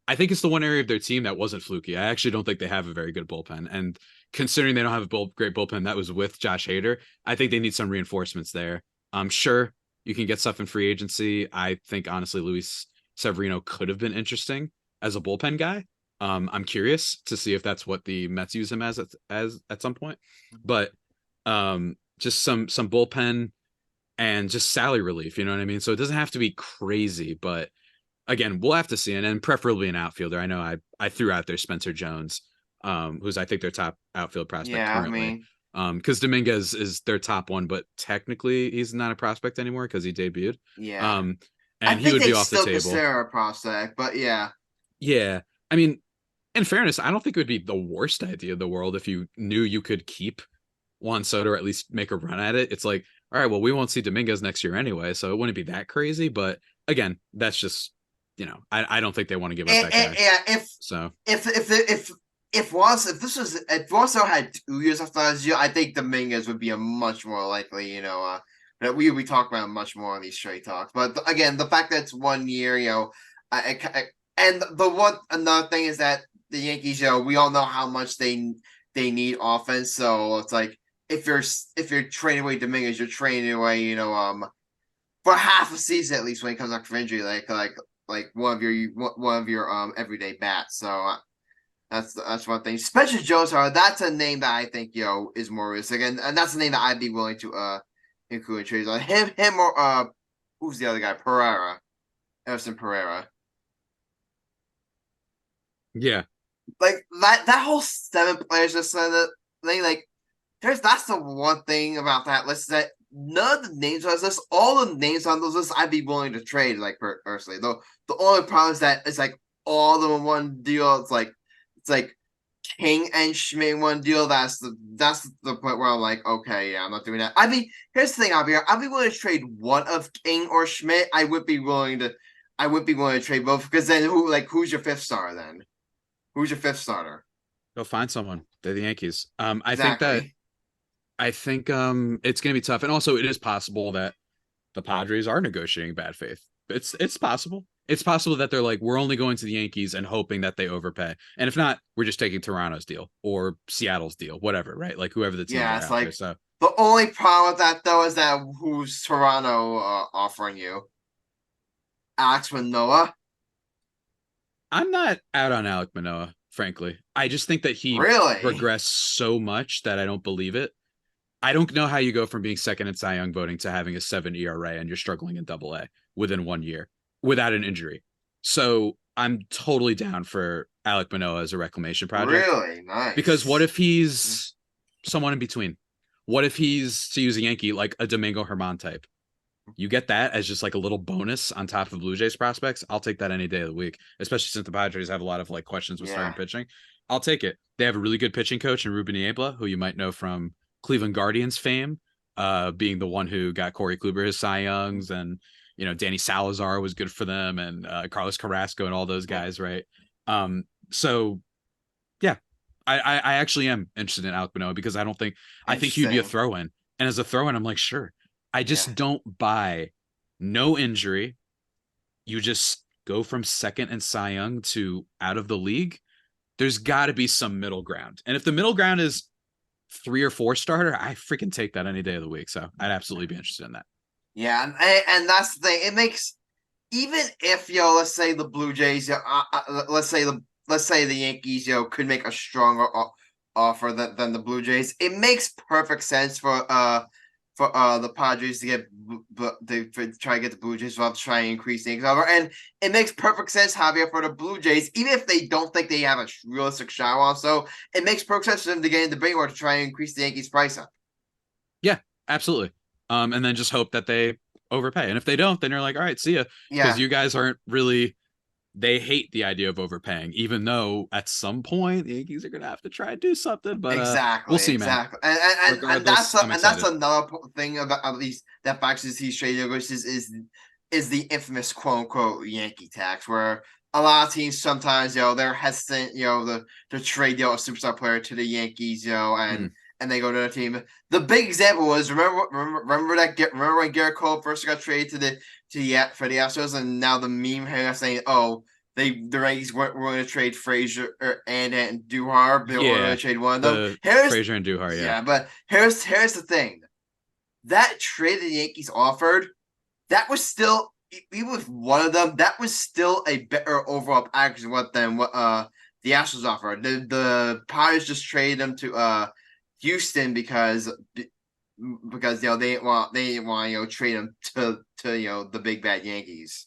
I think it's the one area of their team that wasn't fluky. I actually don't think they have a very good bullpen. And considering they don't have a great bullpen that was with Josh Hader, I think they need some reinforcements there. I'm sure you can get stuff in free agency. I think, honestly, Luis Severino could have been interesting as a bullpen guy. I'm curious to see if that's what the Mets use him as at some point. But just some bullpen and just salary relief, you know what I mean? So it doesn't have to be crazy, but again, we'll have to see. And preferably an outfielder. I know I threw out there Spencer Jones, who's I think their top outfield prospect currently. Because Dominguez is their top one, but technically he's not a prospect anymore because he debuted. Yeah. And he would be off the table. Consider a prospect, but yeah. Yeah. I mean, in fairness, I don't think it would be the worst idea in the world if you knew you could keep Juan Soto or at least make a run at it. It's like, all right, well, we won't see Dominguez next year anyway, so it wouldn't be that crazy. But again, that's just, I don't think they want to give up that guy. Yeah, if Rosso had 2 years after last year, I think Dominguez would be a much more likely, that we would be talking about much more on these straight talks. But again, the fact that it's 1 year, and another thing is that the Yankees, we all know how much they need offense. So it's like if you're trading away Dominguez, you're trading away, for half a season at least when he comes back from injury, like one of your everyday bats. So that's one thing. Spencer Jones, that's a name that I think is more realistic, and that's a name that I'd be willing to include in trades. Like him or who's the other guy? Everson Pereira. Yeah, like that whole 7 players just thing. Like, that's the one thing about that list, that none of the names on this list, all the names on those lists, I'd be willing to trade. Like, personally, though, the only problem is that it's like all of them in one deal. It's like King and Schmidt in one deal. That's the point where I'm like, okay, yeah, I'm not doing that. I mean, here's the thing, I'd be willing to trade one of King or Schmidt. I would be willing to trade both, because then who's your fifth star then? Who's your fifth starter? Go find someone. They're the Yankees. I Exactly. think it's going to be tough, and also it is possible that the Padres are negotiating bad faith. It's possible. It's possible that they're like, we're only going to the Yankees and hoping that they overpay, and if not, we're just taking Toronto's deal or Seattle's deal, whatever, right? Like whoever the team. Yeah, it's like so. The only problem with that though is that who's Toronto offering you? Alex Manoah. I'm not out on Alek Manoah, frankly. I just think that he regressed so much that I don't believe it. I don't know how you go from being second in Cy Young voting to having a 7 ERA and you're struggling in Double-A within 1 year without an injury. So I'm totally down for Alek Manoah as a reclamation project. Really? Nice. Because what if he's someone in between? What if he's, to use a Yankee, like a Domingo Germán type? You get that as just like a little bonus on top of Blue Jays prospects. I'll take that any day of the week, especially since the Padres have a lot of like questions with starting pitching. I'll take it. They have a really good pitching coach in Ruben Niebla, who you might know from Cleveland Guardians fame, being the one who got Corey Kluber his Cy Youngs, and Danny Salazar was good for them, and Carlos Carrasco and all those guys, right? So yeah, I actually am interested in Alek Manoah, because I think he'd be a throw-in, and as a throw-in, I'm like, sure. I just don't buy no injury. You just go from second and Cy Young to out of the league. There's got to be some middle ground. And if the middle ground is 3 or 4 starter, I freaking take that any day of the week. So I'd absolutely be interested in that. Yeah, and that's the thing. It makes, even if let's say the Blue Jays, let's say the Yankees, could make a stronger offer than the Blue Jays. It makes perfect sense for the Padres to try to get the Blue Jays without trying to increase the Yankees offer. And it makes perfect sense, Javier, for the Blue Jays, even if they don't think they have a realistic shot also, it makes perfect sense for them to get in the bidding war to try and increase the Yankees' price up. Yeah, absolutely. And then just hope that they overpay. And if they don't, then you're like, all right, see ya. Because you guys aren't really they hate the idea of overpaying, even though at some point the Yankees are going to have to try and do something. But we'll see, man. And Regardless, I'm that's excited. another thing about at least that Fox's he's traded, which is the infamous quote unquote Yankee tax, where a lot of teams sometimes they're hesitant to trade a superstar player to the Yankees and they go to the team. The big example was remember when Garrett Cole first got traded for the Astros, and now the meme here saying, oh, the Yankees weren't going to trade Frazier and Duhar, but they were going to trade one of them. Frazier and Duhar, yeah. But here's the thing: that trade the Yankees offered, that was still, even with one of them, that was still a better overall package than what the Astros offered. The Padres just traded them to Houston because they didn't want trade them to the big bad Yankees.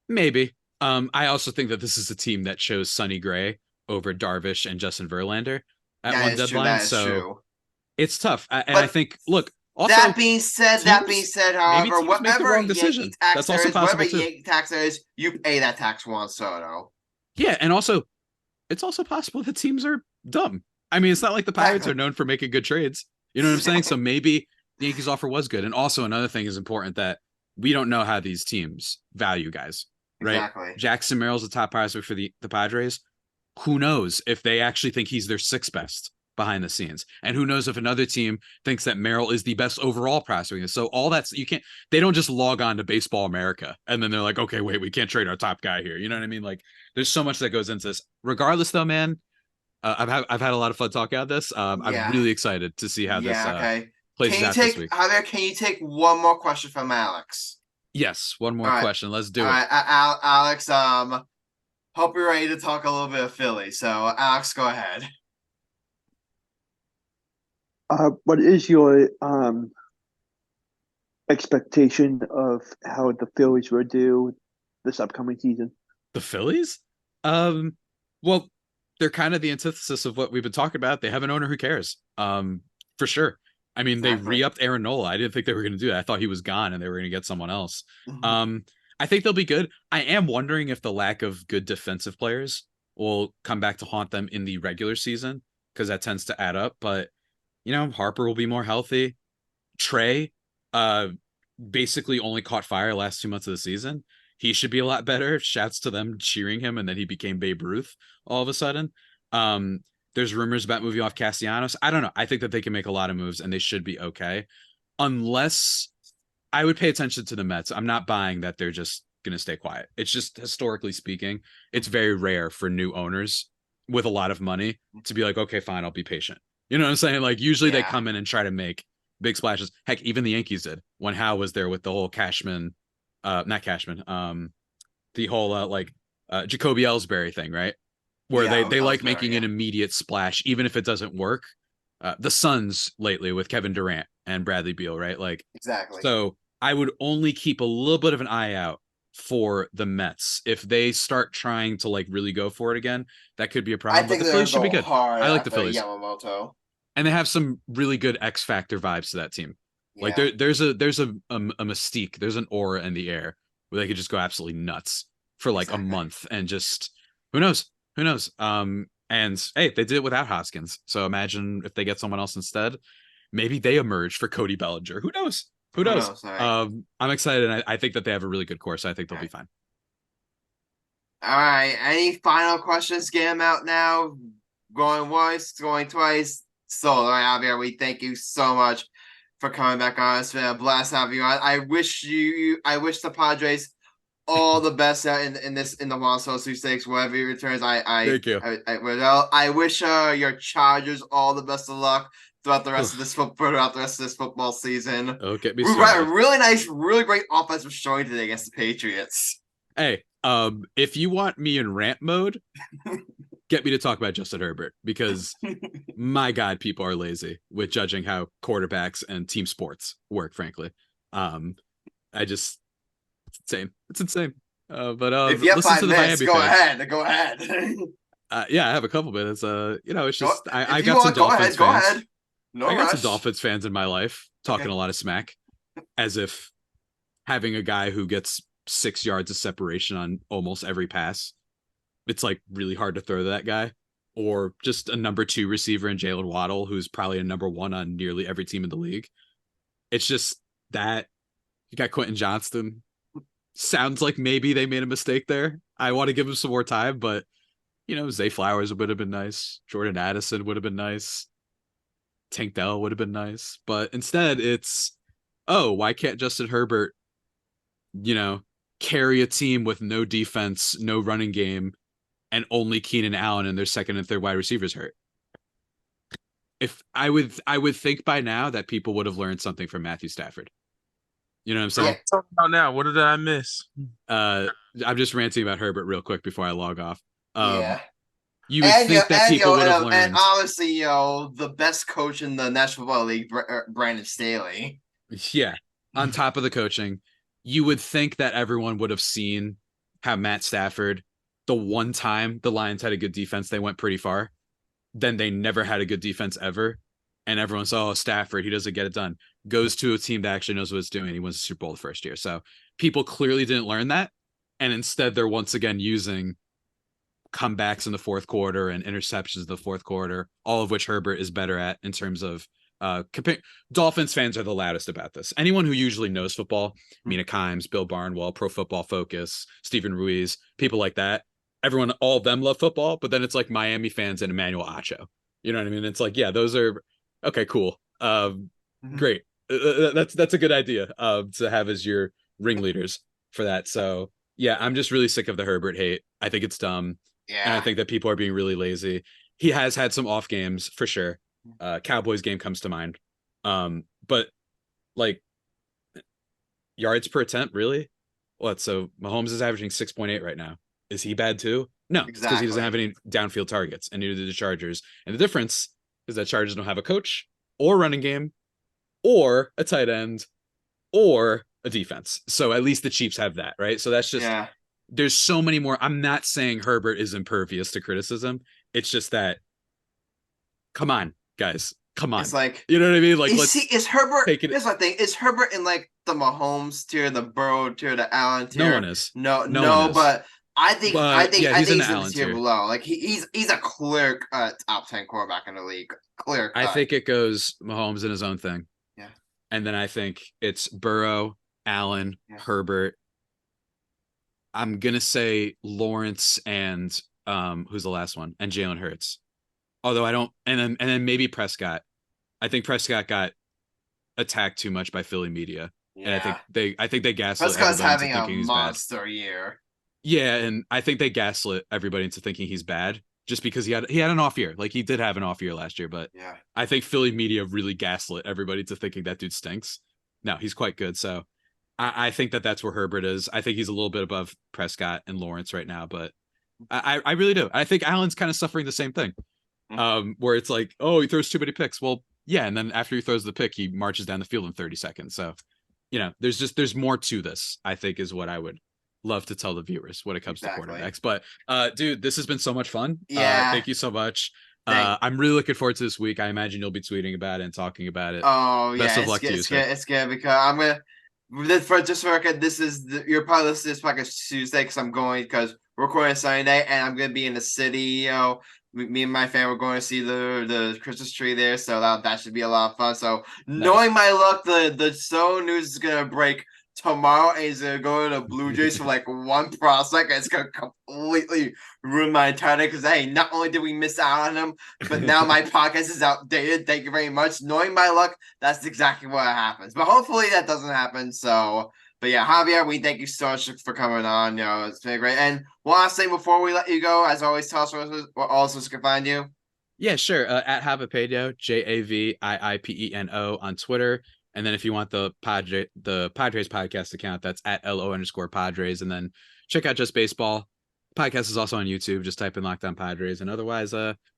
Maybe. I also think that this is a team that chose Sonny Gray over Darvish and Justin Verlander at one deadline. So it's tough. I think, look, also, that being said, however, whatever Yankee tax there is, whatever Yankee tax there is, you pay that tax, Juan Soto. Yeah, and also, it's also possible that teams are dumb. I mean, it's not like the Pirates are known for making good trades. You know what I'm saying? So maybe the Yankees offer was good. And also another thing is important that we don't know how these teams value guys, right? Exactly. Jackson Merrill's the top prospect for the Padres. Who knows if they actually think he's their sixth best behind the scenes? And who knows if another team thinks that Merrill is the best overall prospect? So all that's, they don't just log on to Baseball America and then they're like, okay, wait, we can't trade our top guy here. You know what I mean? Like, there's so much that goes into this. Regardless though, man, I've had a lot of fun talking about this. I'm really excited to see how this plays out this week. Javier, can you take one more question from Alex? Yes, one more question. Let's do it. Alex, hope you're ready to talk a little bit of Philly. So, Alex, go ahead. What is your expectation of how the Phillies will do this upcoming season? The Phillies? Well, they're kind of the antithesis of what we've been talking about. They have an owner who cares, for sure. I mean, they re-upped Aaron Nola. I didn't think they were going to do that. I thought he was gone and they were going to get someone else. I think they'll be good. I am wondering if the lack of good defensive players will come back to haunt them in the regular season, because that tends to add up. But, Harper will be more healthy. Trey basically only caught fire last 2 months of the season. He should be a lot better. Shouts to them cheering him, and then he became Babe Ruth all of a sudden. There's rumors about moving off Castellanos. I don't know. I think that they can make a lot of moves, and they should be okay. Unless I would pay attention to the Mets. I'm not buying that they're just going to stay quiet. It's just, historically speaking, it's very rare for new owners with a lot of money to be like, okay, fine, I'll be patient. You know what I'm saying? Like, usually they come in and try to make big splashes. Heck, even the Yankees did when Howe was there with the whole Cashman, not Cashman, the whole Jacoby Ellsbury thing, right? Where they like making an immediate splash, even if it doesn't work. The Suns lately with Kevin Durant and Bradley Beal, right? Like, exactly. So I would only keep a little bit of an eye out for the Mets. If they start trying to really go for it again, that could be a problem. I think the Phillies should be good. I like the Phillies. Yamamoto. And they have some really good X factor vibes to that team. Yeah. Like there's a mystique, there's an aura in the air where they could just go absolutely nuts for a month and just who knows. And hey, they did it without Hoskins. So imagine if they get someone else instead. Maybe they emerge for Cody Bellinger. Who knows? I'm excited, and I think that they have a really good course. I think they'll be fine. All right. Any final questions? Get them out now. Going once, going twice. So, all right, Javier, we thank you so much for coming back on. It's been a blast having you on. I wish the Padres all the best in the Juan Soto stakes, wherever he returns. Thank you. I wish your Chargers all the best of luck throughout the rest of this football season. Oh, get me started. started. A really nice, really great offensive showing today against the Patriots. Hey, if you want me in rant mode, get me to talk about Justin Herbert, because my God, people are lazy with judging how quarterbacks and team sports work, frankly. It's insane. But if you have 5 minutes, go ahead. Yeah, I have a couple minutes. It's just I got some Dolphins fans. Go ahead. I got some Dolphins fans in my life talking a lot of smack, as if having a guy who gets 6 yards of separation on almost every pass. It's like really hard to throw to that guy. Or just a number 2 receiver in Jalen Waddle, who's probably a number 1 on nearly every team in the league. It's just that you got Quentin Johnston. Sounds like maybe they made a mistake there. I want to give him some more time, but Zay Flowers would have been nice. Jordan Addison would have been nice. Tank Dell would have been nice. But instead it's, why can't Justin Herbert, carry a team with no defense, no running game, and only Keenan Allen and their second and third wide receivers hurt? If I would think by now that people would have learned something from Matthew Stafford. You know what I'm saying? Talk about now. What did I miss? I'm just ranting about Herbert real quick before I log off. Yeah. You would think that people would have learned. And honestly, the best coach in the National Football League, Brandon Staley. Yeah. On top of the coaching, you would think that everyone would have seen how Matt Stafford, the one time the Lions had a good defense, they went pretty far. Then they never had a good defense ever. And everyone saw, Stafford, he doesn't get it done. Goes to a team that actually knows what it's doing. He wins the Super Bowl the first year. So people clearly didn't learn that. And instead, they're once again using comebacks in the fourth quarter and interceptions in the fourth quarter, all of which Herbert is better at in terms of Dolphins fans are the loudest about this. Anyone who usually knows football, Mina Kimes, Bill Barnwell, Pro Football Focus, Stephen Ruiz, people like that, everyone, all of them love football, but then it's like Miami fans and Emmanuel Acho. You know what I mean? It's like, yeah, those are okay, cool. Great. That's a good idea to have as your ringleaders for that. So yeah, I'm just really sick of the Herbert hate. I think it's dumb. Yeah. And I think that people are being really lazy. He has had some off games for sure. Cowboys game comes to mind. But like yards per attempt, really? What? So Mahomes is averaging 6.8 right now. Is he bad too? No, because he doesn't have any downfield targets, and neither do the Chargers. And the difference is that Chargers don't have a coach or running game or a tight end or a defense. So at least the Chiefs have that, right? So that's just, there's so many more. I'm not saying Herbert is impervious to criticism. It's just that, come on, guys. Come on. It's like, you know what I mean? Like, is Herbert, here's my thing. Is Herbert in like the Mahomes tier, the Burrow tier, the Allen tier? No one is. No, but I think he's in the tier tier below. Like he's a clear top 10 quarterback in the league. Clear cut. I think it goes Mahomes in his own thing. Yeah. And then I think it's Burrow, Allen, Herbert. I'm gonna say Lawrence and who's the last one? And Jalen Hurts. Although I don't, and then maybe Prescott. I think Prescott got attacked too much by Philly media. Yeah. And I think they gaslit Prescott's everybody having into thinking a he's monster bad. year. Yeah, and I think they gaslit everybody into thinking he's bad just because he had an off year. Like he did have an off year last year, but I think Philly media really gaslit everybody to thinking that dude stinks. No, he's quite good. So I think that's where Herbert is. I think he's a little bit above Prescott and Lawrence right now, but I really do. I think Allen's kind of suffering the same thing. Where it's like, oh, he throws too many picks. Well, yeah, and then after he throws the pick, he marches down the field in 30 seconds. So, there's more to this, I think, is what I would love to tell the viewers when it comes to quarterbacks. But dude, this has been so much fun. Thank you so much. I'm really looking forward to this week. I imagine you'll be tweeting about it and talking about it. Oh, Best of luck to you. It's good because I'm gonna for record, this is you're probably listening to this podcast Tuesday because we're recording Sunday and I'm gonna be in the city, me and my family were going to see the Christmas tree there, so that should be a lot of fun. So knowing my luck, the snow news is gonna break tomorrow, and he's gonna go to the Blue Jays for like one prospect, and it's gonna completely ruin my entire day. Because hey, not only did we miss out on him, but now my podcast is outdated. Thank you very much. Knowing my luck, that's exactly what happens. But hopefully that doesn't happen. So. But yeah, Javier, we thank you so much for coming on. It's been great. And one last thing before we let you go, as always, tell us where also can find you. Yeah, sure. At Javiipeno, JAVIIPENO on Twitter. And then if you want the Padres podcast account, that's at LO_Padres. And then check out Just Baseball. Podcast is also on YouTube. Just type in Locked On Padres. And otherwise,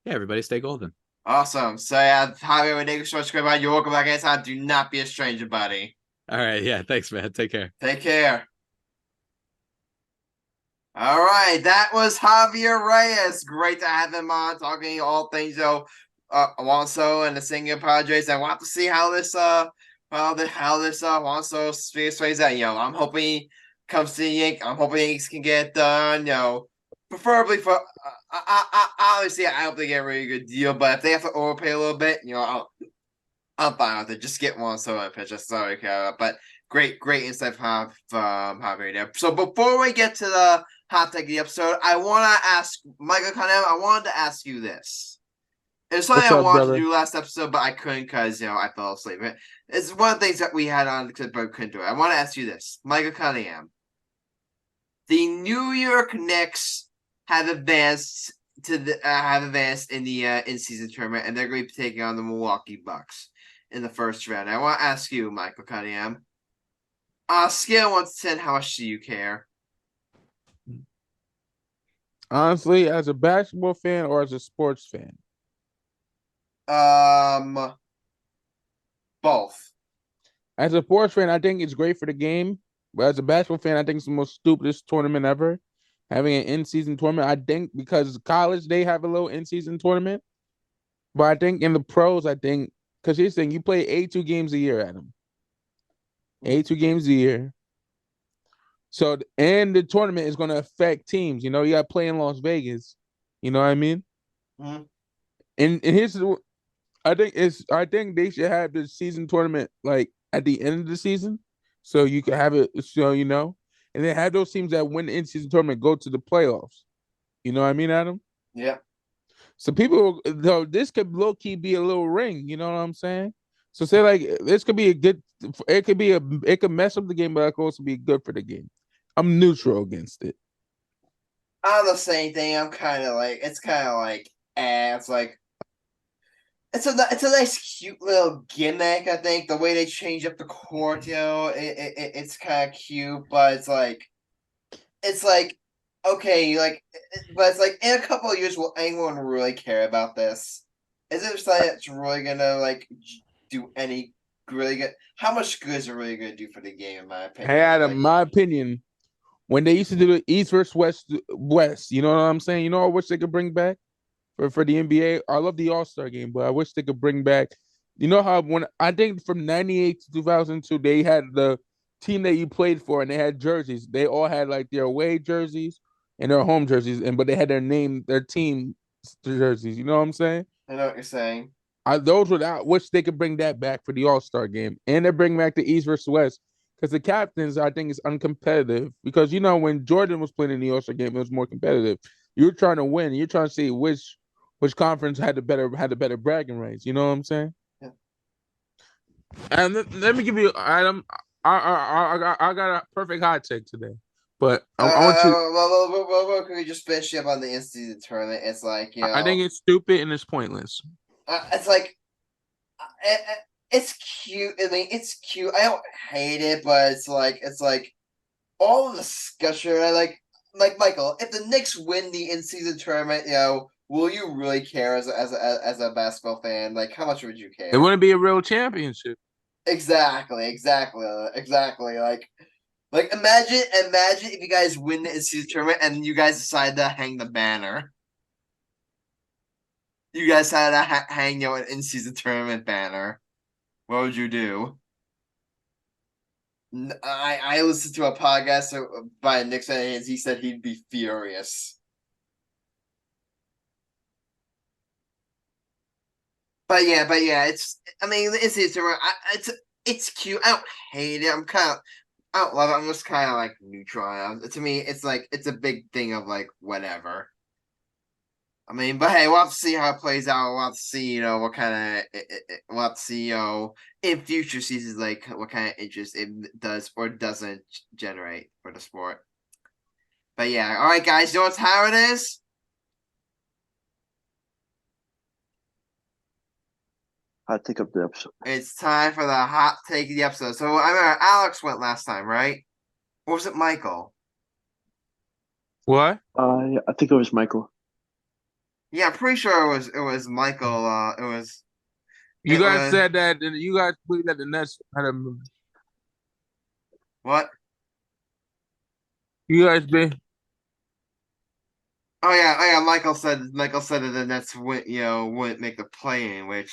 everybody stay golden. Awesome. So yeah, Javier, we thank you so much for coming on. You're welcome back anytime. Do not be a stranger, buddy. All right. Yeah. Thanks, man. Take care. Take care. All right. That was Javier Reyes. Great to have him on talking all things, Juan Soto and the San Diego Padres. I want to see how this Juan Soto plays out. I'm hoping comes to the Yankees. I'm hoping the Yankees can get it done. Preferably for obviously I hope they get a really good deal. But if they have to overpay a little bit, I'm fine with it. Just get one solo pitch. That's all I care about. But great insight from Javier there. So before we get to the hot take of the episode, I want to ask Michael Cunningham. I wanted to ask you this. It's something I wanted to do last episode, but I couldn't because I fell asleep. It's one of the things that we had on, but couldn't do it. I want to ask you this, Michael Cunningham. The New York Knicks have advanced in the in-season tournament, and they're going to be taking on the Milwaukee Bucks in the first round. I want to ask you, Michael Cunningham, on a scale of 1 to 10, how much do you care? Honestly, as a basketball fan or as a sports fan? Both. As a sports fan, I think it's great for the game. But as a basketball fan, I think it's the most stupidest tournament ever. Having an in-season tournament, I think because college, they have a little in-season tournament. But I think in the pros, because here's the thing, you play 82 games a year, Adam. 82 games a year. So, and the tournament is going to affect teams. You got to play in Las Vegas. You know what I mean? Mm-hmm. And here's I think they should have the season tournament like at the end of the season, so you can have it. So and then have those teams that win the in-season tournament go to the playoffs. You know what I mean, Adam? Yeah. So people, though, this could low key be a little ring. You know what I'm saying? So say like this could be a good. It could mess up the game, but it could also be good for the game. I'm neutral against it. I'm the same thing. I'm kind of like it's like. It's a nice, cute little gimmick. I think the way they change up the court, it's kind of cute. But it's like, okay, but it's like in a couple of years, will anyone really care about this? Is it something that's really gonna do any really good? How much good is it really gonna do for the game? In my opinion, Hey, Adam, my opinion. When they used to do the East versus West, you know what I'm saying? I wish they could bring back. For the NBA, I love the All-Star game, but I wish they could bring back. You know how when I think from 98 to 2002, they had the team that you played for, and they had jerseys. They all had like their away jerseys and their home jerseys, but they had their team jerseys. You know what I'm saying? I know what you're saying. I wish they could bring that back for the All-Star game, and they bring back the East versus West because the captains I think is uncompetitive because when Jordan was playing in the All-Star game, it was more competitive. You're trying to win. You're trying to see which conference had the better bragging rights. You know what I'm saying? Yeah. And let me give you, Adam. I got a perfect hot take today, but I want you. Well, can we just finish up on the in-season tournament? It's like I think it's stupid and it's pointless. It's like it's cute. I mean, it's cute. I don't hate it, but it's like all the discussion. Like Michael, if the Knicks win the in-season tournament, will you really care as a basketball fan? Like, how much would you care? It wouldn't be a real championship. Exactly. Like imagine if you guys win the in-season tournament and you guys decide to hang the banner. You guys had to hang an in-season tournament banner. What would you do? I listened to a podcast by Knicks fans. He said he'd be furious. But yeah, it's cute. I don't hate it. I don't love it. I'm just kind of like neutral. To me, it's like it's a big thing of like whatever. I mean, but hey, we'll have to see how it plays out. We'll have to see, what kind of we'll have to see, in future seasons, like what kind of interest it does or doesn't generate for the sport. But yeah, all right, guys, you know what's how it is? Hot take of the episode. It's time for the hot take of the episode. So I remember Alex went last time, right? Or was it Michael? What? I think it was Michael. Yeah, I'm pretty sure it was Michael. It was. You guys said that. You guys believe that the Nets had a. What? You guys been. Oh yeah. Michael said that the Nets wouldn't make the play-in. Which,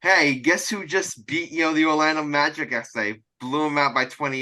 hey, guess who just beat the Orlando Magic yesterday? Blew them out by 20.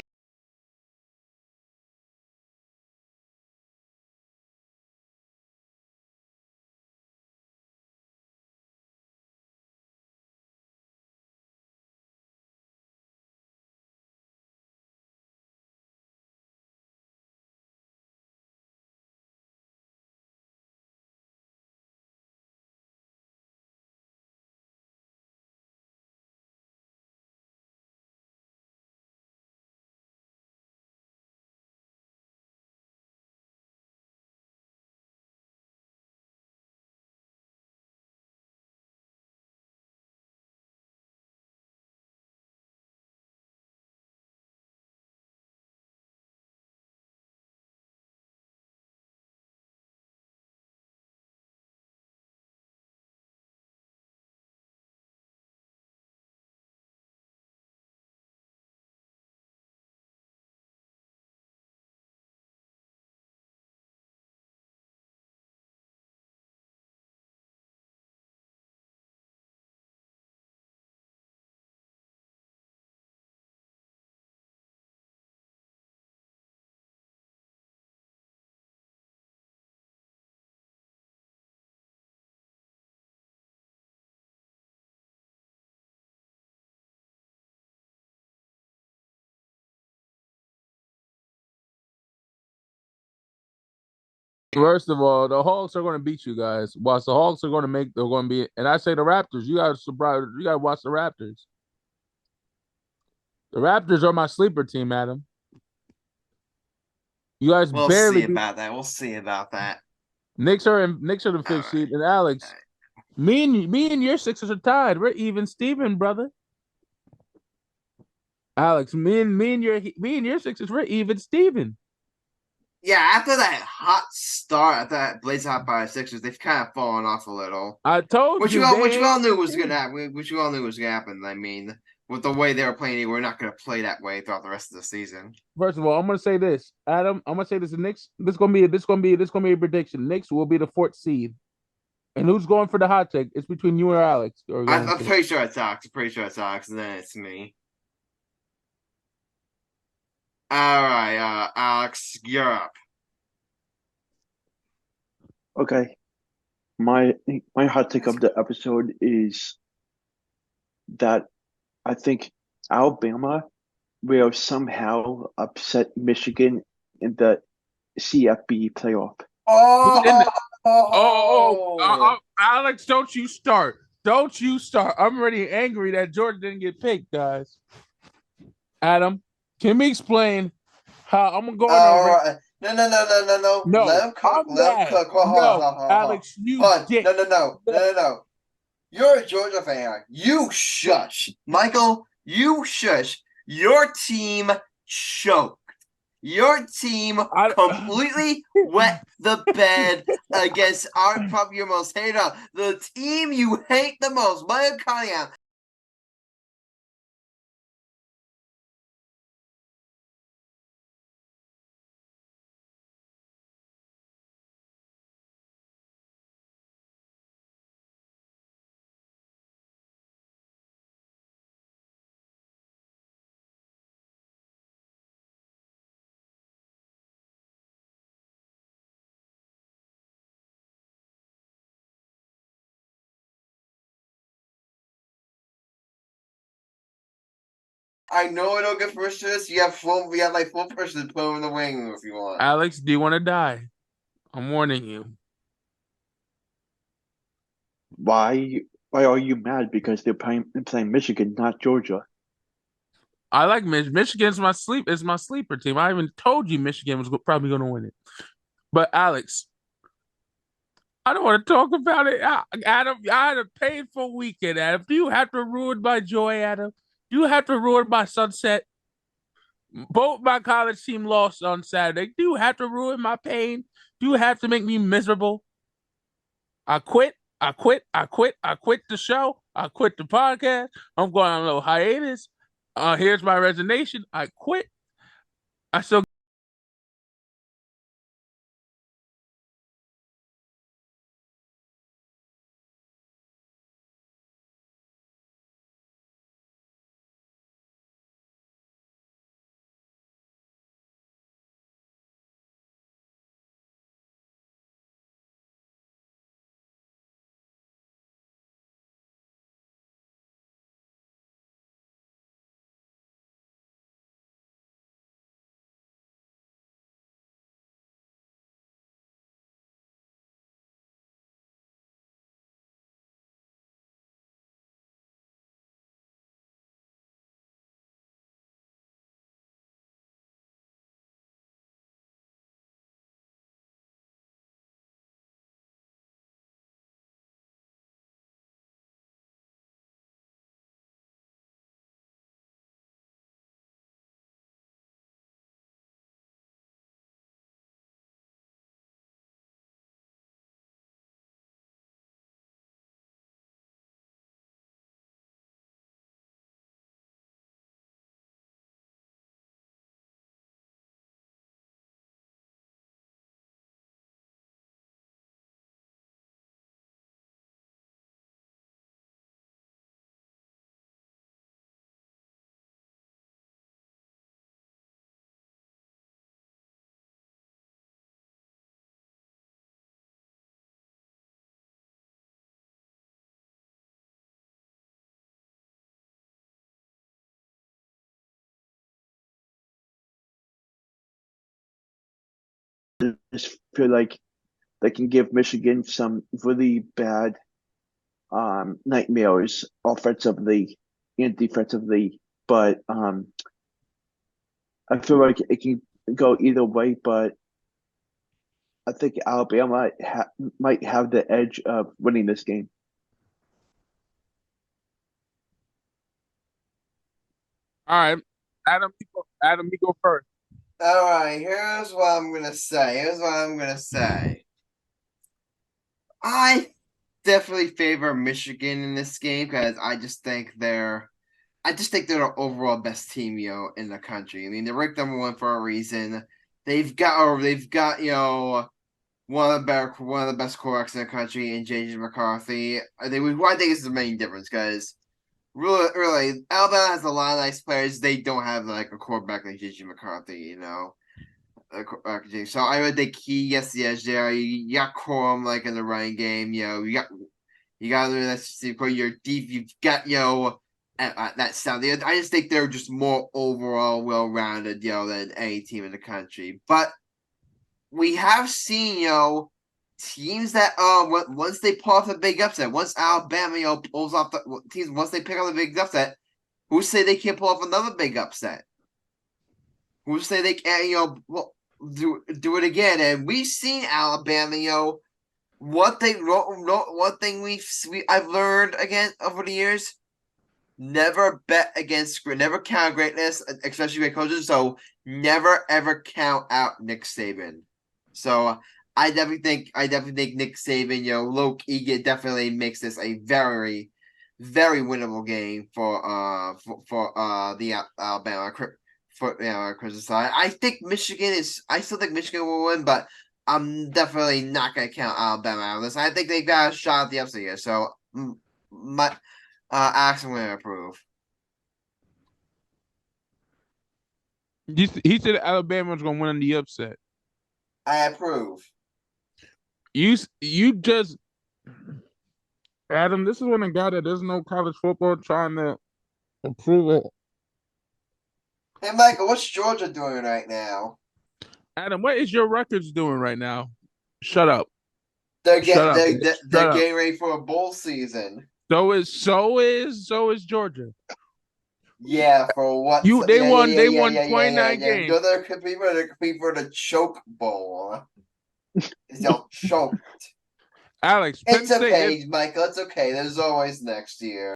First of all, the Hawks are going to beat you guys. Whilst the Hawks are going to they're going to be, and I say the Raptors. You got to surprise. You got to watch the Raptors. The Raptors are my sleeper team, Adam. You guys We'll barely see beat. about that. We'll see about that. Knicks are the fifth seed, and Alex, me and your Sixers are tied. We're even, Steven, brother. Alex, me and your Sixers, we're even, Steven. Yeah, after that hot start, after that blaze hot by the Sixers, they've kind of fallen off a little. I told Which you, we all knew was gonna happen. Which we all knew was gonna happen. I mean, with the way they were playing, we're not gonna play that way throughout the rest of the season. First of all, I'm gonna say this, Adam. I'm gonna say this: the Knicks. This gonna be a prediction. Knicks will be the fourth seed. And who's going for the hot take? It's between you or Alex. I'm pretty sure it's Alex. I'm pretty sure it's Alex, and then it's me. All right, Alex, you're up. Okay. My hot take of the episode is that I think Alabama will somehow upset Michigan in the CFB playoff. Alex, don't you start. Don't you start. I'm already angry that Georgia didn't get picked, guys. Adam, can we explain how I'm going to go on No. No, Let him cook. Let him cook. Alex, you dick. No. You're a Georgia fan. You shush. Michael, you shush. Your team choked. Your team completely wet the bed against probably your most hated on. The team you hate the most, Michael Cunningham. I know it'll get frustrated. So we have like full person to put him in the wing if you want. Alex, do you want to die? I'm warning you. Why are you mad? Because they're playing Michigan, not Georgia. I like Michigan's my sleeper team. I even told you Michigan was probably going to win it. But Alex, I don't want to talk about it. Adam, I had a painful weekend, Adam. Do you have to ruin my joy, Adam? Do you have to ruin my sunset? Both my college team lost on Saturday. Do you have to ruin my pain? Do you have to make me miserable? I quit the show. I quit the podcast. I'm going on a little hiatus. Here's my resignation. I quit. I still I just feel like that can give Michigan some really bad nightmares offensively and defensively. But I feel like it can go either way. But I think Alabama might have the edge of winning this game. All right, Adam, you go first. All right, here's what I'm gonna say. I definitely favor Michigan in this game because I just think they're the overall best team, in the country. I mean, they're ranked number one for a reason. They've got one of the best quarterbacks in the country in JJ McCarthy. I think is the main difference because really, Alabama has a lot of nice players. They don't have like a quarterback like JJ McCarthy, So I would think he gets the edge there. You got Corum like in the running game. You got your deep. You've got that sound. I just think they're just more overall well-rounded, than any team in the country. But we have seen, teams that once they pull off a big upset, once Alabama, pulls off the teams, once they pick up a big upset, who say they can't pull off another big upset? Who say they can't, do it again? And we've seen Alabama, one thing I've learned again over the years. Never bet against, never count greatness, especially great coaches. So never ever count out Nick Saban. So I definitely think Nick Saban, Luke Egan definitely makes this a very, very winnable game for the Alabama Crimson side. I still think Michigan will win, but I'm definitely not gonna count Alabama out of this. I think they got a shot at the upset here. So my Alex, I'm gonna approve. He said Alabama was gonna win in the upset. I approve. You just Adam. This is when a guy that doesn't know college football trying to improve it. Hey, Michael, what's Georgia doing right now? Adam, what is your records doing right now? Shut up. They're Shut up. getting ready for a bowl season. So is Georgia. Yeah, for what? They won 29 games. No, they're competing for the choke bowl. They'll choke. Alex, It's okay, Michael. It's okay. There's always next year.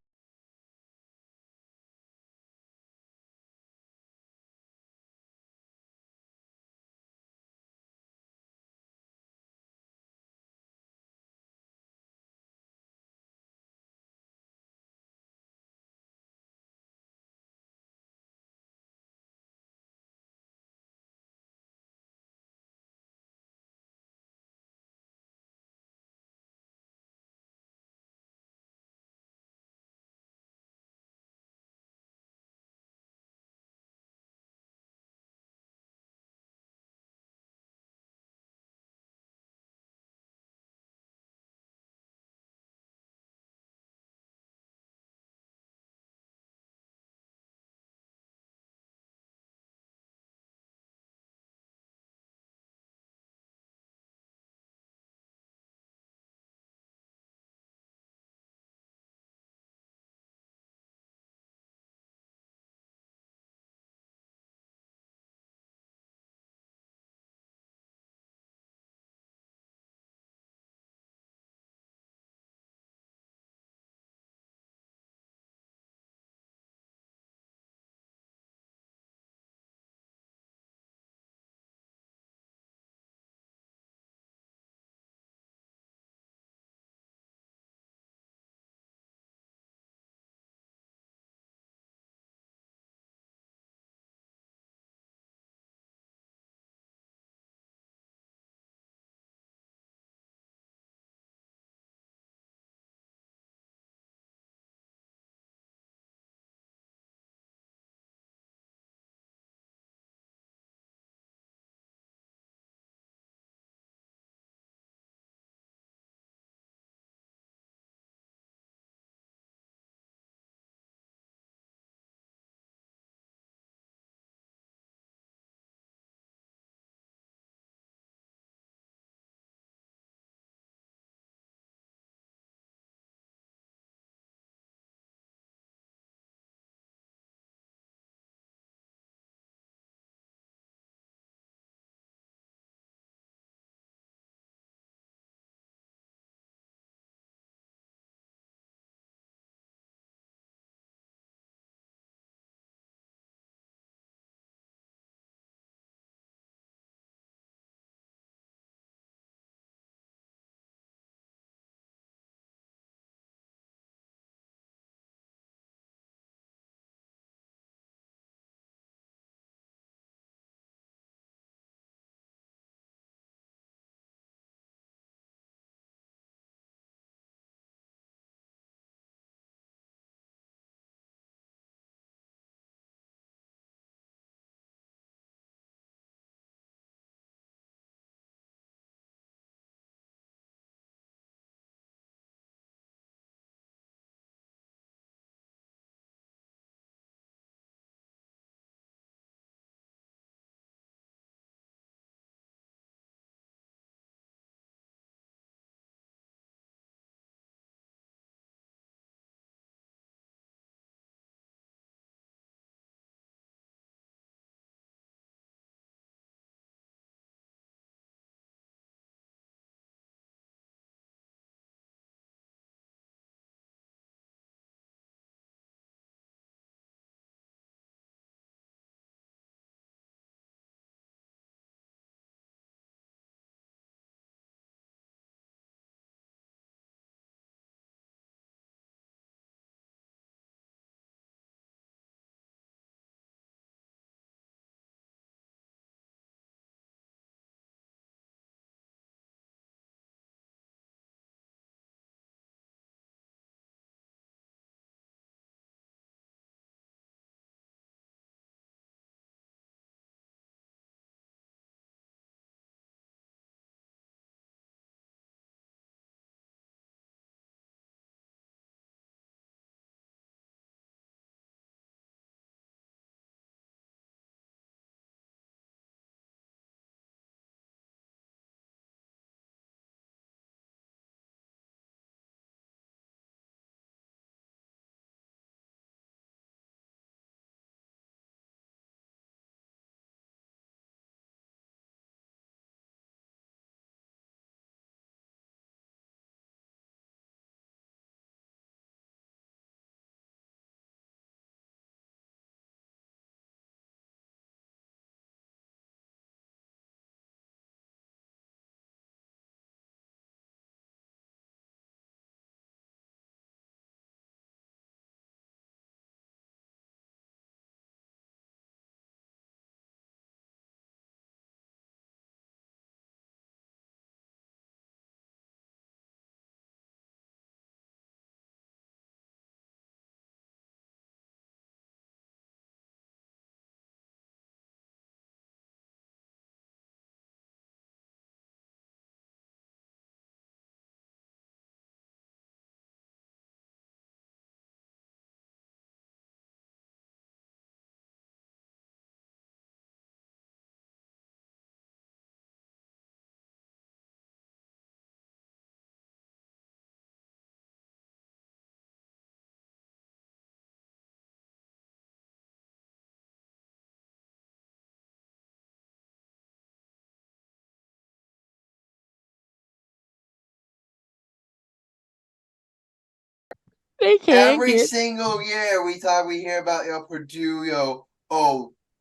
They can't Every get. single year we hear about Purdue,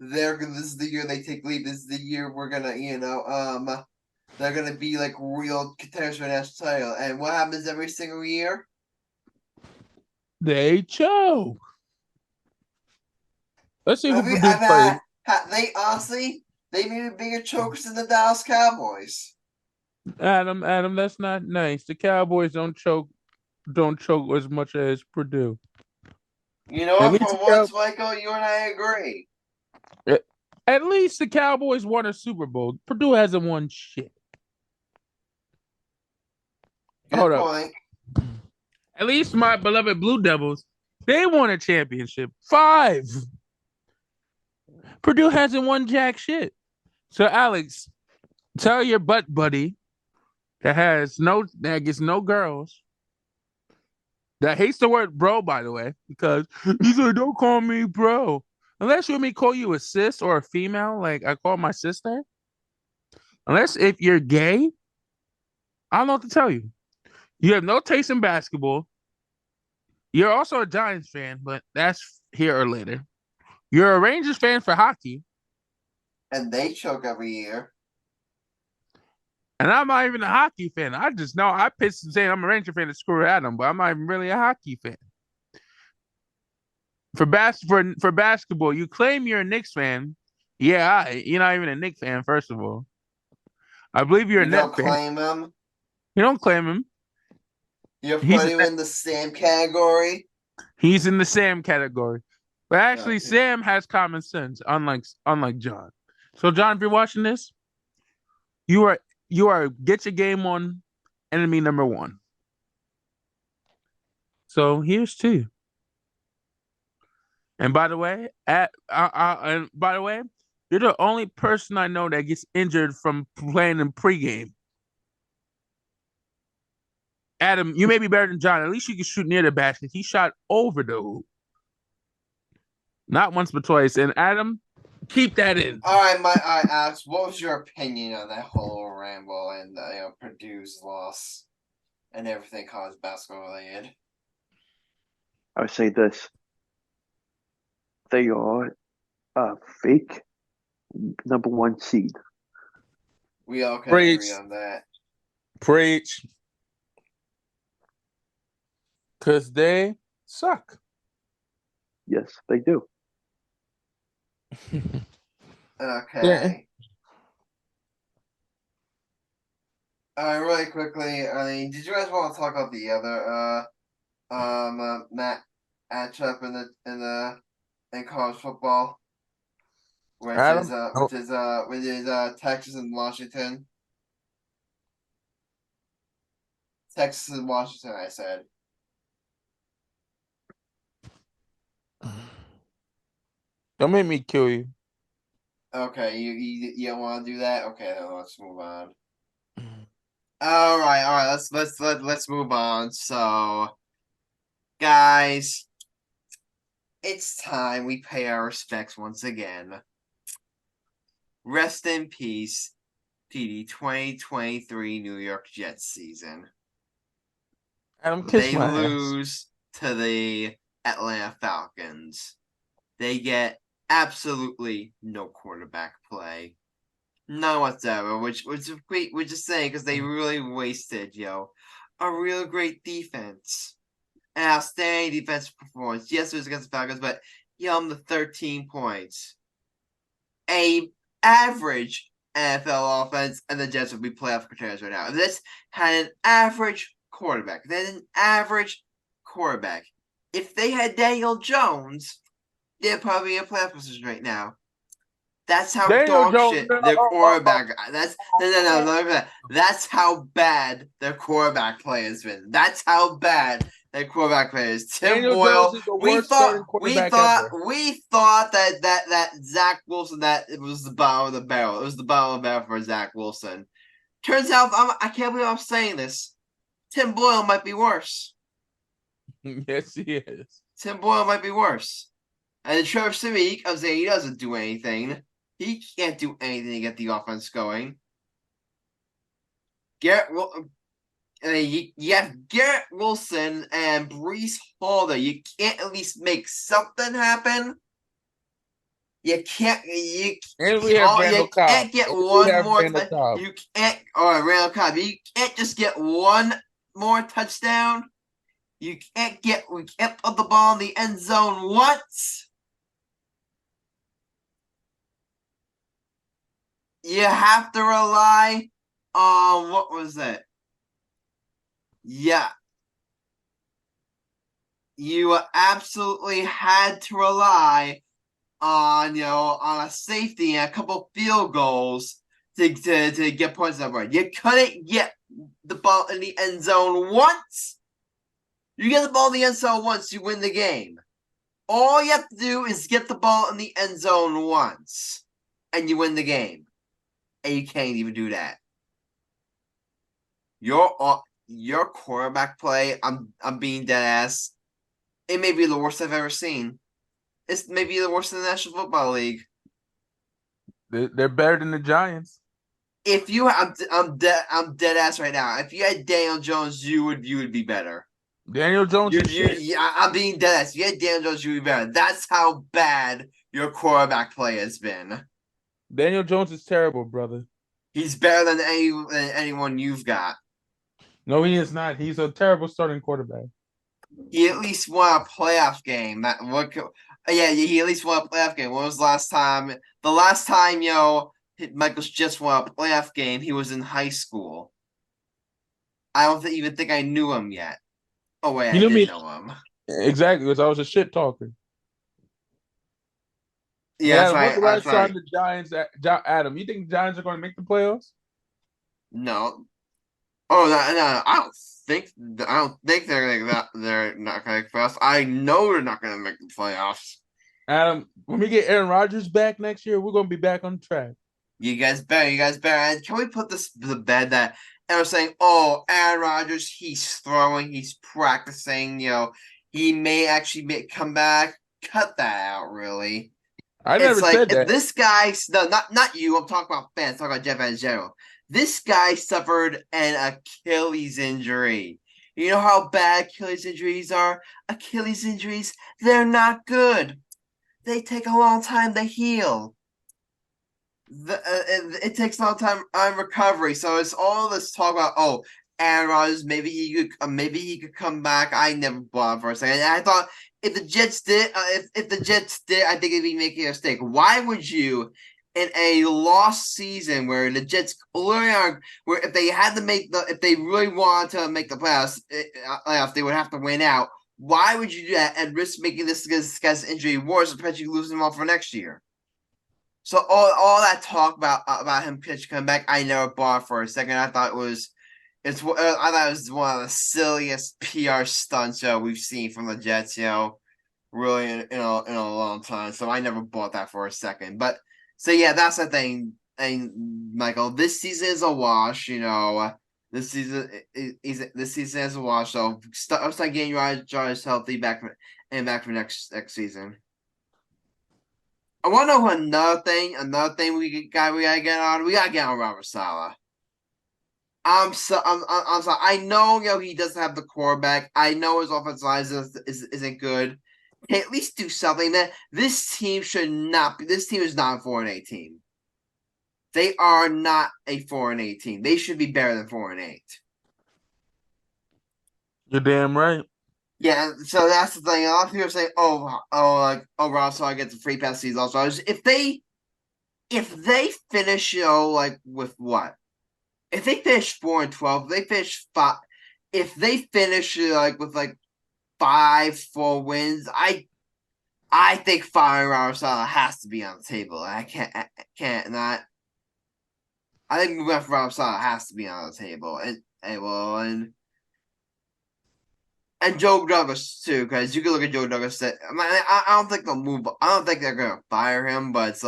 this is the year they take lead. This is the year we're gonna, they're gonna be like real contenders for a national title. And what happens every single year? They choke. Let's see who Purdue plays. They honestly, they may be bigger chokers than the Dallas Cowboys. Adam, that's not nice. The Cowboys don't choke as much as Purdue. You know what? For once, Michael, you and I agree. At least the Cowboys won a Super Bowl. Purdue hasn't won shit. Good point. At least my beloved Blue Devils, they won a championship. 5. Purdue hasn't won jack shit. So Alex, tell your butt buddy that gets no girls, that hates the word bro, by the way, because he's like, don't call me bro. Unless you want me to call you a sis or a female, like I call my sister. Unless if you're gay, I don't know what to tell you. You have no taste in basketball. You're also a Giants fan, but that's here or later. You're a Rangers fan for hockey. And they choke every year. And I'm not even a hockey fan. I just know I pissed saying I'm a Ranger fan to screw Adam, but I'm not even really a hockey fan. For basketball, you claim you're a Knicks fan. Yeah, you're not even a Knicks fan, first of all. I believe you're a Net fan. You don't claim him? You don't claim him. You're putting him in the Sam category? He's in the Sam category. But actually, Sam has common sense, unlike John. So, John, if you're watching this, you are get your game on enemy number 1. So here's to you. And by the way, you're the only person I know that gets injured from playing in pregame. Adam, you may be better than John. At least you can shoot near the basket. He shot over the hoop. Not once but twice. And Adam, keep that in. All right, Alex, what was your opinion on that whole ramble and Purdue's loss and everything college basketball related? I would say this. They are a fake number 1 seed. We all can agree on that. Preach. Because they suck. Yes, they do. Okay. Yeah. All right, really quickly. I mean, did you guys want to talk about the other matchup in college football, which is Texas and Washington? Texas and Washington, I said. Don't make me kill you. Okay, you don't want to do that? Okay, then let's move on. All right. Let's move on. So, guys, it's time we pay our respects once again. Rest in peace to the 2023 New York Jets season. Adam, kiss They my lose to the Atlanta Falcons. They get absolutely no quarterback play. None whatsoever, which we're just saying because they really wasted, a real great defense. An outstanding defensive performance. Yes, it was against the Falcons, but the 13 points. A average NFL offense, and the Jets would be playoff contenders right now. If this had an average quarterback, if they had Daniel Jones, they'd probably be in playoff position right now. That's how dog shit their quarterback. That's how bad their quarterback play has been. That's how bad their quarterback play is. Tim Boyle. We thought that Zach Wilson, that it was the bottom of the barrel. It was the bottom of the barrel for Zach Wilson. Turns out, I can't believe I'm saying this. Tim Boyle might be worse. Yes, he is. Tim Boyle might be worse. And Trevor Siemian, I'm saying he doesn't do anything. He can't do anything to get the offense going. you have Garrett Wilson and Breece Hall. You can't at least make something happen. You can't. And we have Randall Cobb. Can't get And one more. Cobb. You can't. Randall Cobb. You can't just get one more touchdown. You can't get. We can't put the ball in the end zone once. You have to rely on what was it? Yeah. You absolutely had to rely on on a safety and a couple field goals to get points on the board. You couldn't get the ball in the end zone once. You get the ball in the end zone once, you win the game. All you have to do is get the ball in the end zone once, and you win the game. And you can't even do that. Your quarterback play, I'm being dead ass. It may be the worst I've ever seen. It's maybe the worst in the National Football League. They're better than the Giants. If you, I'm dead ass right now. If you had Daniel Jones, you would be better. Daniel Jones. I'm being dead ass. If you had Daniel Jones, you would be better. That's how bad your quarterback play has been. Daniel Jones is terrible, brother. He's better than anyone you've got. No, he is not. He's a terrible starting quarterback. He at least won a playoff game. He at least won a playoff game. When was the last time? The last time, Michael's just won a playoff game, he was in high school. I don't even think I knew him yet. Oh, wait, I did know him. Exactly, because I was a shit talker. Yeah, Adam, what's the last time the Giants, Adam, you think the Giants are going to make the playoffs? No. Oh, no, I don't think they're not going to make the playoffs. I know they're not going to make the playoffs. Adam, when we get Aaron Rodgers back next year, we're going to be back on track. You guys better. And can we put this to the bed that everyone's saying, oh, Aaron Rodgers, he's throwing, he's practicing, he may actually come back. Cut that out, really. I never said that. This guy, no, not you. I'm talking about fans. I'm talking about Jeff in general. This guy suffered an Achilles injury. You know how bad Achilles injuries are? Achilles injuries, they're not good. They take a long time to heal. It takes a long time on recovery. So it's all this talk about, Aaron Rodgers, maybe he could come back. I never bought it for a second. And I thought if the Jets did, I think it'd be making a mistake. Why would you, in a lost season where the Jets literally are, where if they really wanted to make the playoffs, they would have to win out. Why would you do that and risk making this guy's injury worse, especially losing him off for next year? So all that talk about him coming back, I never bought for a second. I thought it was one of the silliest PR stunts we've seen from the Jets, really in a long time. So I never bought that for a second. But so yeah, that's the thing. And Michael, this season is a wash. This season is a wash. So start getting Rodgers healthy back for next season. I want to know another thing we gotta get on. We gotta get on Robert Saleh. I'm sorry. I know he doesn't have the quarterback. I know his offensive line isn't good. Hey, at least do something. That this team should not be. This team is not a 4-8 team. They are not a 4-8 team. They should be better than 4-8. You're damn right. Yeah, so that's the thing. A lot of people say, Rob Saleh gets a free pass season also. If they finish, with what? If they finish 4-12, if they finish with 5-4 wins, I think firing Robert Saleh has to be on the table. I can't not. I think moving on for Robert Saleh has to be on the table, and Joe Douglas too, because you can look at Joe Douglas. I don't think they'll move. I don't think they're gonna fire him, but it's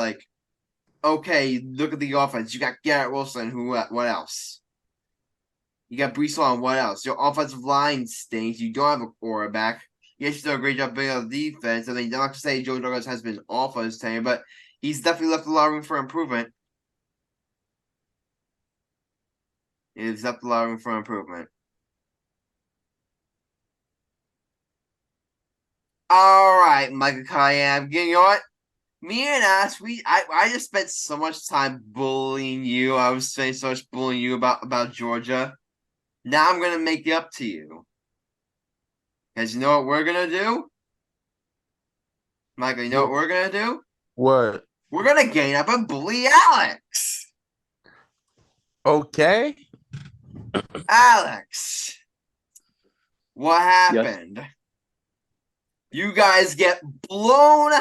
okay. Look at the offense. You got Garrett Wilson. What else? You got Breece Hall. What else? Your offensive line stinks. You don't have a quarterback. Yes, you do a great job building on defense. I mean, I'm not to say Joe Douglas has been awful this time, but he's definitely left a lot of room for improvement. right, Michael Cunningham. You know what? Me and Ash, I just spent so much time bullying you. I was saying so much bullying you about Georgia. Now I'm gonna make it up to you. Because you know what we're gonna do? Michael, you know what we're gonna do? What? We're gonna gang up and bully Alex. Okay. Alex, what happened? Yes. You guys get blown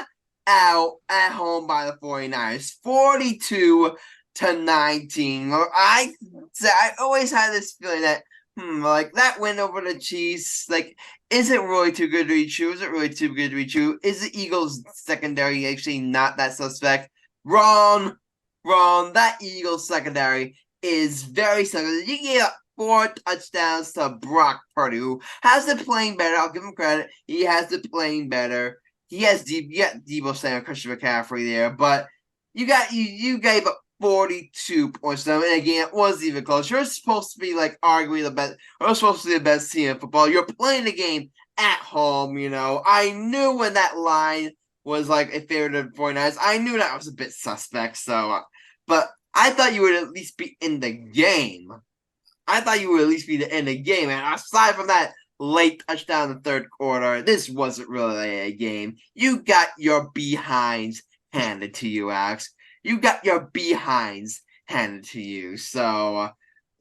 out at home by the 49ers, 42-19. I always had this feeling that, like that win over the Chiefs, like, is it really too good to be true? Is it really too good to be true? Is the Eagles secondary actually not that suspect? Wrong. That Eagles secondary is very suspect. You get 4 touchdowns to Brock Purdy, who has been playing better. I'll give him credit. He has been playing better. You got Debo Samuel, Christian McCaffrey there, but you gave up 42 points to them, and again, it wasn't even close. You're supposed to be like arguably the best. You're supposed to be the best team in football. You're playing the game at home. I knew when that line was like a favorite of the 49ers. I knew that was a bit suspect. So, but I thought you would at least be in the game. And aside from that late touchdown in the third quarter, this wasn't really a game. You got your behinds handed to you, Alex. You got your behinds handed to you. So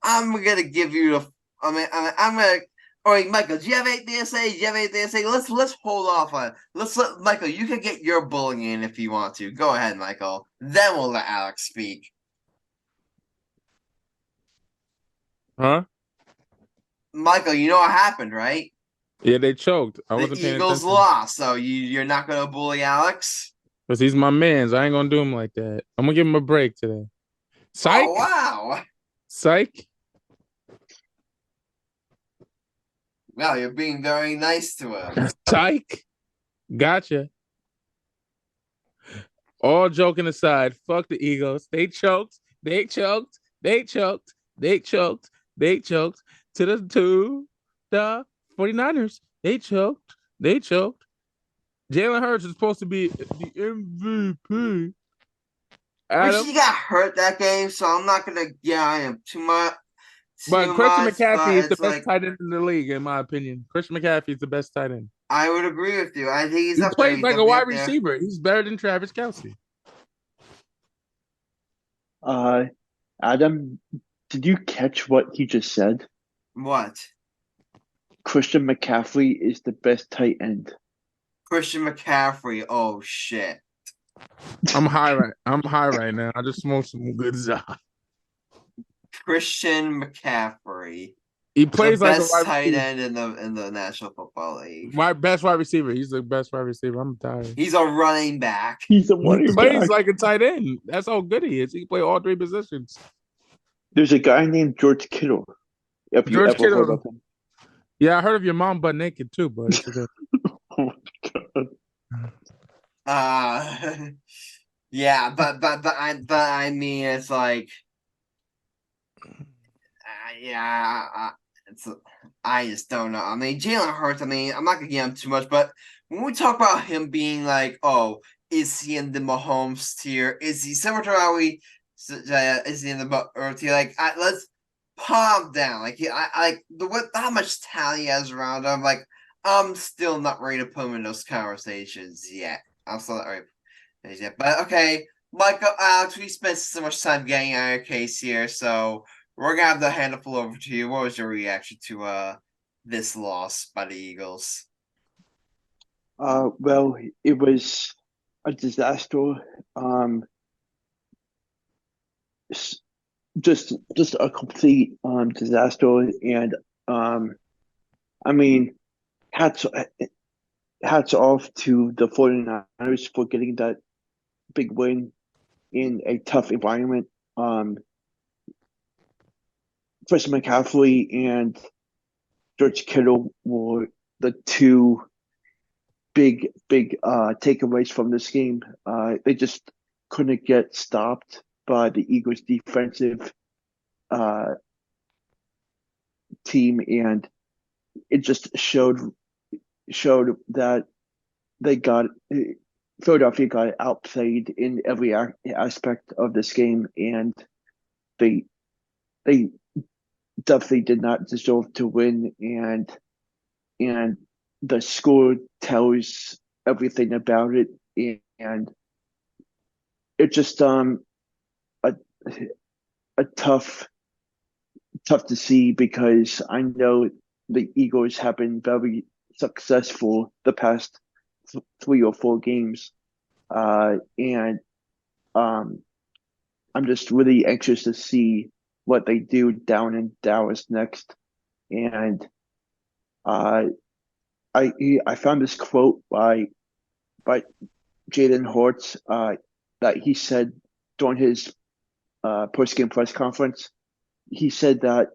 I'm gonna give you the. I'm gonna. All right, Michael. Do you have anything to say? Let's hold off on it. Let's let Michael. You can get your bullying in if you want to. Go ahead, Michael. Then we'll let Alex speak. Huh? Michael, you know what happened, right? Yeah, they choked. I The wasn't paying Eagles attention. lost, so you're not gonna bully Alex? Because he's my man, so I ain't gonna do him like that. I'm gonna give him a break today. Psych. Oh, wow. Psych. Wow, you're being very nice to him. Psych. Gotcha. All joking aside, fuck the Eagles. They choked to the 49ers. They choked. Jalen Hurts is supposed to be the MVP. He got hurt that game, so I'm not gonna get on him too much. But Christian McCaffrey is the best tight end in the league, in my opinion. Christian McCaffrey is the best tight end. I would agree with you. I think he's he up there. Plays like a wide receiver. He's better than Travis Kelce. Adam, did you catch what he just said? What? Christian McCaffrey is the best tight end. Christian McCaffrey. Oh shit. I'm high right now. I just smoked some good stuff. Christian McCaffrey. He plays the like best a wide tight receiver. end in the National Football League. My best wide receiver. He's the best wide receiver. I'm tired. He's a running back. He's a running He plays back. like a tight end. That's how good he is. He can play all 3 positions. There's a guy named George Kittle. If you ever heard of him. Yeah, I heard of your mom butt naked too, but it's okay. Oh my god. Yeah, but I mean, it's like, I just don't know. I mean, Jalen Hurts. I mean, I'm not gonna give him too much, but when we talk about him being like, oh, is he in the Mahomes tier? Is he similar to how is he in the tier? Like, let's calm down. Like, how much talent he has around him. Like, I'm still not ready to put him in those conversations yet. I'm still not ready. Yet. But okay, Michael, Alex, we spent so much time getting out of your case here, so we're gonna have to hand the floor over to you. What was your reaction to this loss by the Eagles? Well, it was a disaster. Just a complete disaster, and I mean, hats off to the 49ers for getting that big win in a tough environment. Christian McCaffrey and George Kittle were the 2 big takeaways from this game. They just couldn't get stopped by the Eagles' defensive team, and it just showed that Philadelphia got outplayed in every aspect of this game, and they they definitely did not deserve to win, and the score tells everything about it, and it's just a a tough to see because I know the Eagles have been very successful the past 3 or 4 games, and um, I'm just really anxious to see what they do down in Dallas next. And uh, I found this quote by Jaden Hortz that he said during his post-game press conference. He said that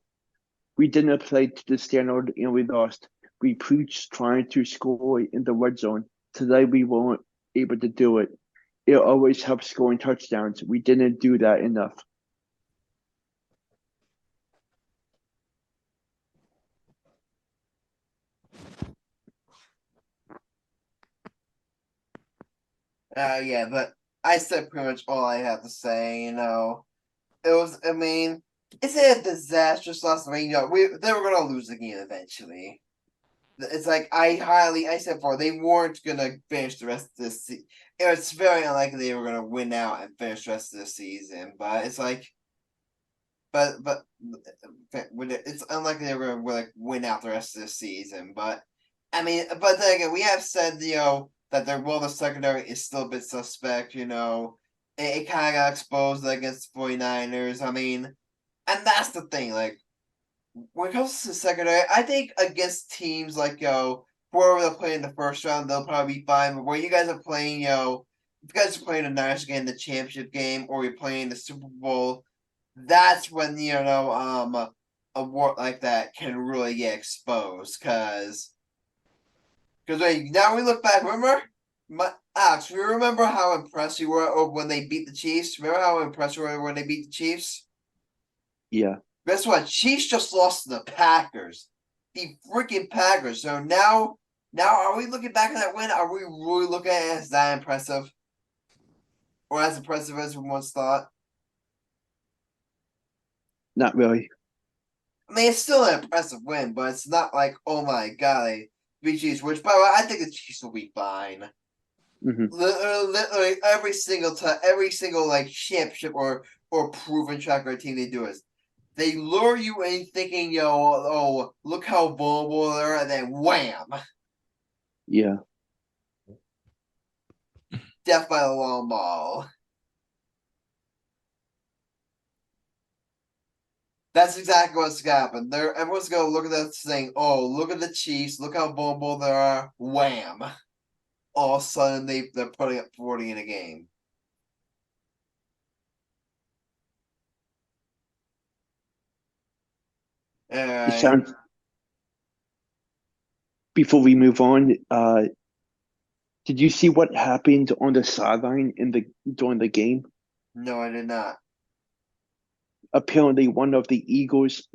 we didn't play to the standard and we lost. We preached trying to score in the red zone. Today we weren't able to do it. It always helps scoring touchdowns. We didn't do that enough. Yeah, but I said pretty much all I have to say. It was. I mean, it's a disastrous loss. I mean, they were gonna lose the game eventually. It's like I said before, they weren't gonna finish the rest of this season. It's very unlikely they were gonna win out and finish the rest of the season. But it's like, but it's unlikely they were gonna win out the rest of the season. But I mean, but then again, we have said that their the secondary is still a bit suspect. It kind of got exposed against the 49ers. I mean, and that's the thing. Like when it comes to secondary, I think against teams like whoever they'll play in the first round, they'll probably be fine. But where you guys are playing, if you guys are playing a Niners game, the championship game, or you're playing the Super Bowl, that's when a war like that can really get exposed. Because wait, now we look back. Remember, Alex, you remember how impressed you were when they beat the Chiefs? Remember how impressed you were when they beat the Chiefs? Yeah. Guess what? Chiefs just lost to the Packers. The freaking Packers. So now are we looking back at that win? Are we really looking at it as that impressive? Or as impressive as we once thought? Not really. I mean, it's still an impressive win, but it's not like, oh my god, they beat Chiefs. Which, by the way, I think the Chiefs will be fine. Mm-hmm. Literally every single championship or proven track record team they do is they lure you in thinking, look how vulnerable they are, and then wham! Yeah. Death by the long ball. That's exactly what's going to happen. Everyone's going to look at that saying, oh, look at the Chiefs, look how vulnerable they are, wham! All of a sudden, they're putting up 40 in a game. All right. Before we move on, did you see what happened on the sideline during the game? No, I did not. Apparently, one of the Eagles'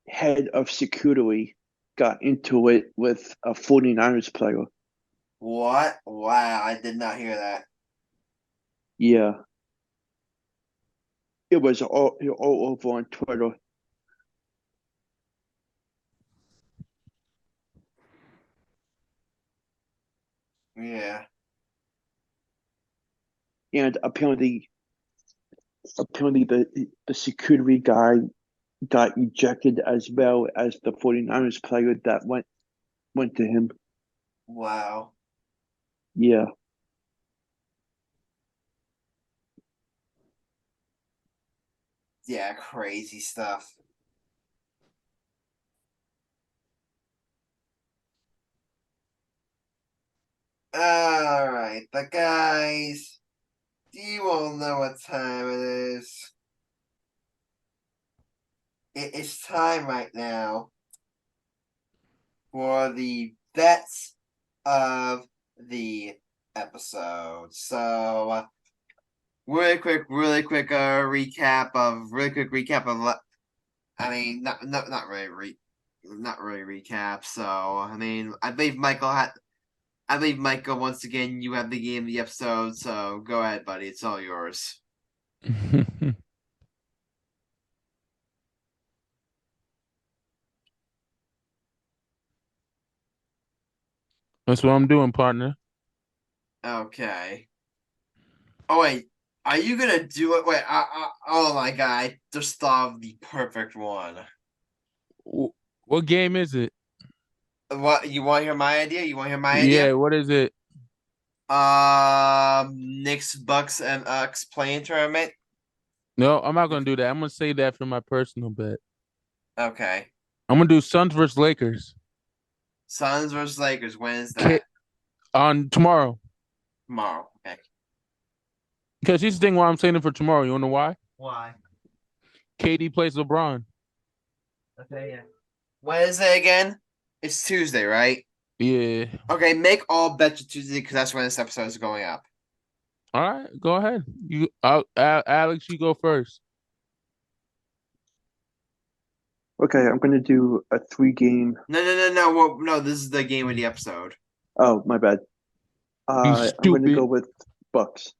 head of security got into it with a 49ers player. What? Wow, I did not hear that. Yeah. It was all over on Twitter. Yeah. And apparently the security guy got ejected as well as the 49ers player that went to him. Wow. Yeah. Yeah, crazy stuff. All right, but guys, do you all know what time it is? It is time right now for the bets of the episode. So, really quick recap of. I mean, not really recap. So, I mean, I believe Michael had. I believe Michael, once again, you have the game of the episode, so go ahead, buddy. It's all yours. That's what I'm doing, partner. Okay. Oh wait, are you gonna do it? Wait, oh my god, I just thought of the perfect one. What game is it? What, you want to hear my idea? You want to hear my Yeah, idea? what is it? Knicks, Bucks, and Ux playing tournament. No, I'm not gonna do that. I'm gonna say that for my personal bet. Okay. I'm gonna do Suns versus Lakers Suns versus Lakers. When is that? on tomorrow. Tomorrow. Okay. Because here's the thing why I'm saying it for tomorrow. You wanna know why? Why? KD plays LeBron. Okay, yeah. When is it again? It's Tuesday, right? Yeah. Okay, make all bets Tuesday because that's when this episode is going up. All right, go ahead. Alex, you go first. Okay, I'm gonna do a 3-game. No. Well, no, this is the game of the episode. Oh, my bad. I'm gonna stupid. go with Bucks.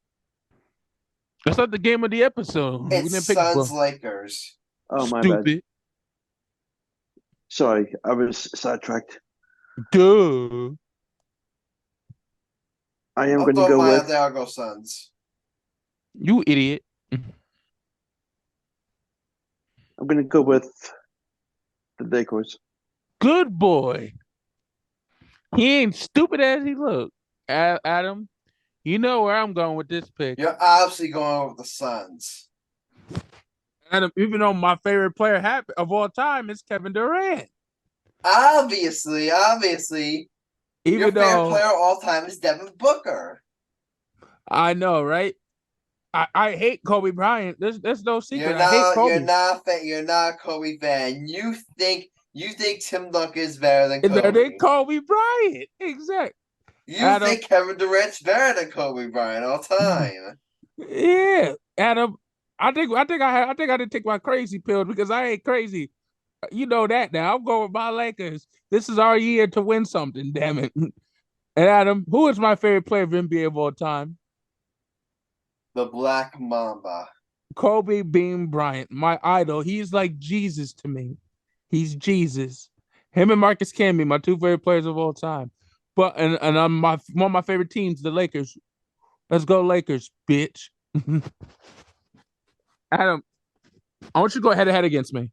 That's not the game of the episode. We It's didn't pick Suns Lakers. Oh, my bad. Stupid. Sorry, I was sidetracked. Duh. I am I'll gonna throw go mine out with there. I'll go Suns. You idiot. I'm gonna go with the Lakers. Good boy. He ain't stupid as he look. Adam, you know where I'm going with this pick. You're obviously going with the Suns. Adam, even though my favorite player of all time is Kevin Durant. Obviously. Even Your favorite though player of all time is Devin Booker. I know, right? I hate Kobe Bryant. There's no secret. You're I hate not. Kobe. You're not a Kobe fan. You think Tim Duncan is better than Better Kobe. than Kobe Bryant. Exactly. You Adam, think Kevin Durant's better than Kobe Bryant all time. Yeah, Adam. I think I didn't take my crazy pill because I ain't crazy. You know that now. I'm going with my Lakers. This is our year to win something. Damn it. And Adam, who is my favorite player of NBA of all time? The Black Mamba. Kobe Bean Bryant, my idol. He's like Jesus to me. He's Jesus. Him and Marcus Camby, my two favorite players of all time. But and I'm one of my favorite teams, the Lakers. Let's go Lakers, bitch. Adam, I want you to go head to head against me.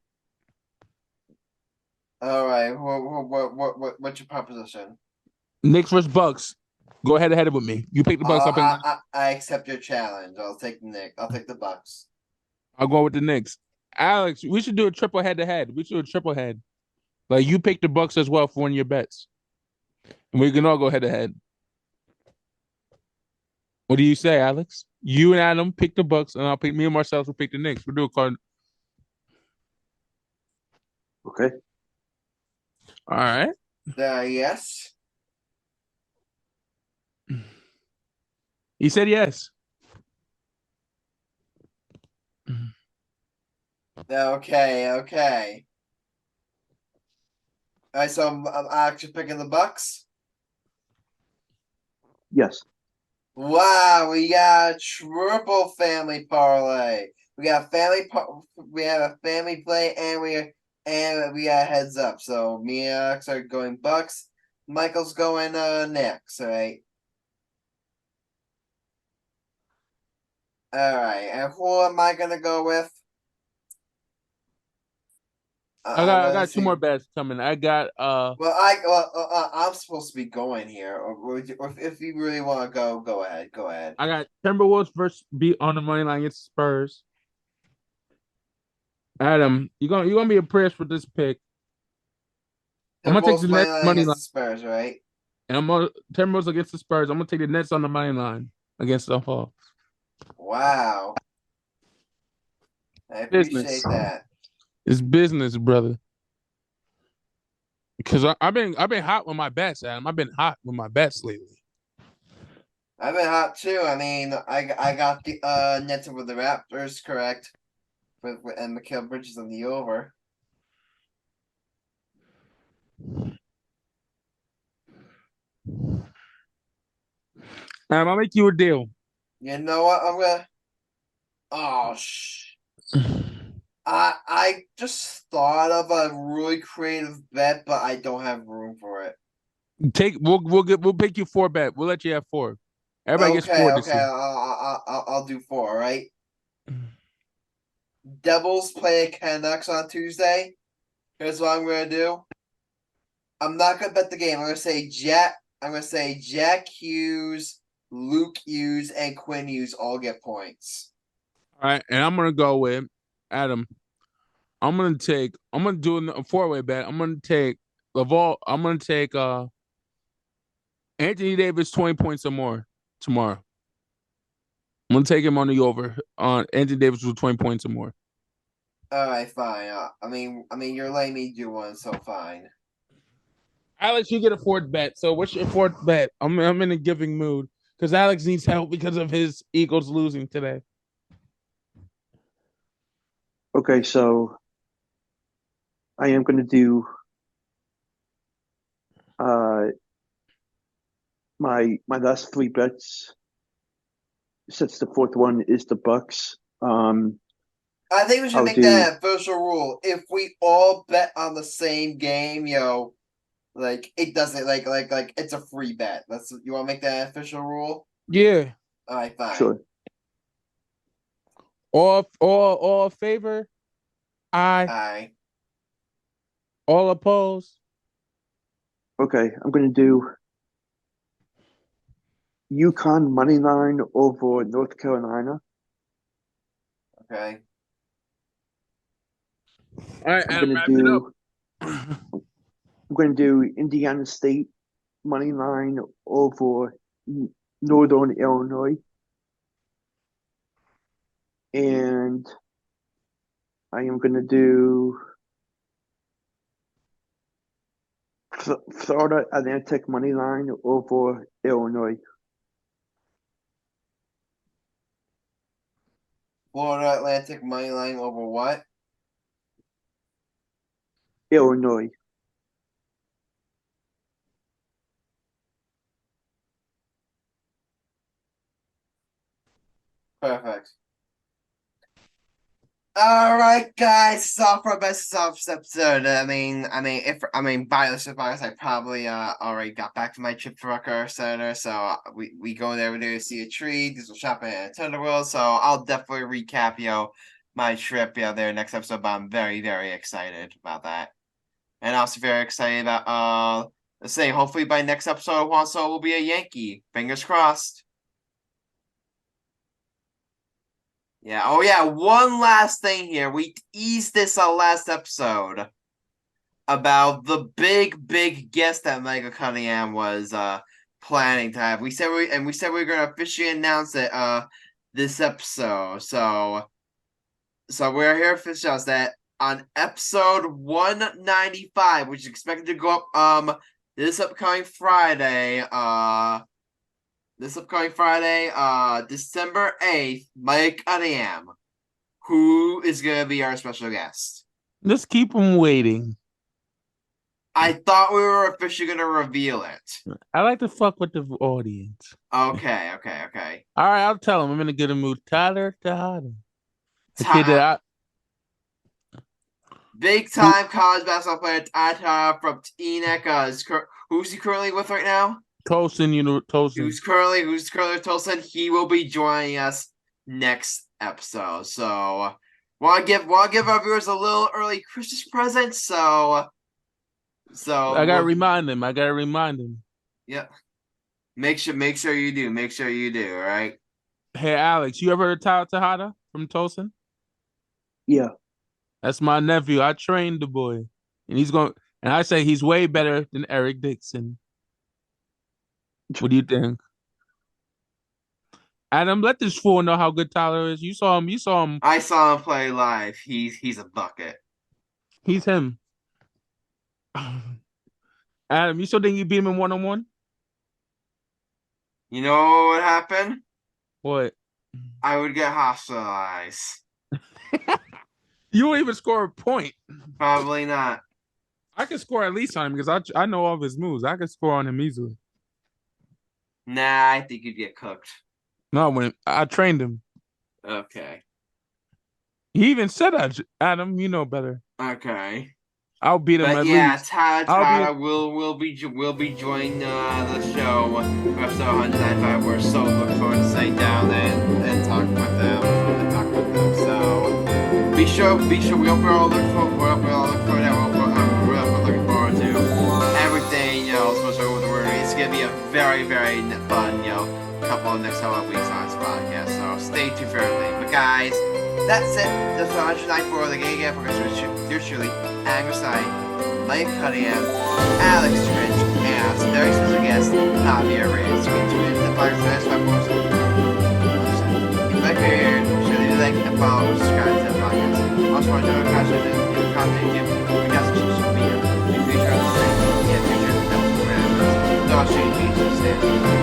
All right. What's your proposition? Knicks versus Bucks. Go head to head with me. You pick the Bucks. I accept your challenge. I'll take the Knicks. I'll take the Bucks. I'll go with the Knicks. Alex, we should do a triple head to head. We should do a triple head. Like you pick the Bucks as well for one of your bets. And we can all go head to head. What do you say, Alex? You and Adam pick the Bucks, and I'll pick me and Marcellus will pick the Knicks. We'll do a card. Okay. All right. Yes. He said yes. Okay. All right, so I'm actually picking the Bucks. Yes. Wow, we got a triple family parlay. We have a family play, and we got heads up. So me and Alex are going Bucks. Michael's going Knicks. All right. All right, and who am I gonna go with? I got two more bets coming. I got I'm supposed to be going here, or if you really want to go ahead. I got Timberwolves versus beat on the money line against Spurs. Adam, you're gonna be impressed with this pick. I'm gonna take the Nets money line. Spurs, right? And I'm gonna Timberwolves against the Spurs. I'm gonna take the Nets on the money line against the Hawks. Wow. I appreciate that. It's business, brother. Because I've been hot with my bets, Adam. I've been hot with my bets lately. I've been hot too. I mean, I got the Nets over the Raptors correct, and Mikal Bridges on the over. I'll make you a deal. You know what? I'm gonna. Oh I just thought of a really creative bet, but I don't have room for it. We'll pick you 4 bet. We'll let you have 4. Everybody gets 4 this Okay. year. I'll do 4. Right. Devils play Canucks on Tuesday. Here's what I'm gonna do. I'm not gonna bet the game. I'm gonna say Jack Hughes, Luke Hughes, and Quinn Hughes all get points. All right, and I'm gonna go with Adam. I'm gonna do a 4-way bet. I'm gonna take Laval. I'm gonna take Anthony Davis 20 points or more tomorrow. I'm gonna take him on the over on Anthony Davis with 20 points or more. All right, fine. I mean, you're letting me do one, so fine. Alex, you get a 4th bet. So what's your 4th bet? I'm in a giving mood because Alex needs help because of his Eagles losing today. Okay, so I am going to do my last 3 bets. Since the 4th one is the Bucks. I think we should I'll make do- that an official rule. If we all bet on the same game, like it doesn't like it's a free bet. You want to make that an official rule? Yeah. All right, fine. Sure. All favor? Aye. Aye. All opposed? Okay, I'm going to do UConn money line over North Carolina. Okay. All right, I'm Adam, going to wrap it up. do I'm going to do Indiana State money line over Northern Illinois. And I am going to do Florida Atlantic money line over Illinois. Florida Atlantic money line over what? Illinois. Perfect. All right, guys, it's all for our best episode. By this advice, I probably already got back from my trip to Rucker Center, so we go there to see a tree, do some shopping at Thunder World. So I'll definitely recap my trip there next episode. But I'm very very excited about that, and also very excited about let's say hopefully by next episode Juan Soto will be a Yankee. Fingers crossed. Yeah. Oh, yeah. One last thing here. We teased this last episode about the big guest that Mega Cunningham was planning to have. We said we were going to officially announce it this episode. So we're here to officially announce that on episode 195, which is expected to go up this upcoming Friday. December 8th, Mike Cunningham, who is going to be our special guest. Let's keep him waiting. I thought we were officially going to reveal it. I like to fuck with the audience. Okay. All right, I'll tell him. I'm in a good mood. Tyler Tejada. The kid that big time college basketball player from Teaneck. Who's he currently with right now? Tolson. Who's currently with Tolson. He will be joining us next episode. So want to give our viewers a little early Christmas present. So I gotta remind him. Yeah. Make sure you do. All right. Hey Alex, you ever heard of Tyler Tejada from Tolson? Yeah. That's my nephew. I trained the boy. And I say he's way better than Eric Dixon. What do you think? Adam, let this fool know how good Tyler is. You saw him. I saw him play live. He's a bucket. He's him. Adam, you still think you beat him in 1-on-1? You know what would happen? What? I would get hospitalized. You won't even score a point. Probably not. I can score at least on him because I know all of his moves. I can score on him easily. Nah, I think you'd get cooked. No, when I trained him. Okay. He even said that, Adam, you know better. Okay. I'll beat him But at yeah, least. Tyler will be joining the show for episode 195. We're so looking forward to sitting down and talking with them. So be sure we hope we're all looking forward to that. We're looking forward to everything, especially over the word. It's gonna be a very, very fun, couple of next couple of weeks on this podcast. So stay tuned for everything. But guys, that's it. That's 194 of the Gay Gap Podcast. You're truly Grassani, Mike Cunningham, Alex Trench, and some very special guest, Javier Reyes. You can tune in to the podcast for the next 5 more. If you like here, should leave a like and follow and subscribe to the podcast. Also, want to join the content we got some social media. In future, future episodes, no change, stand.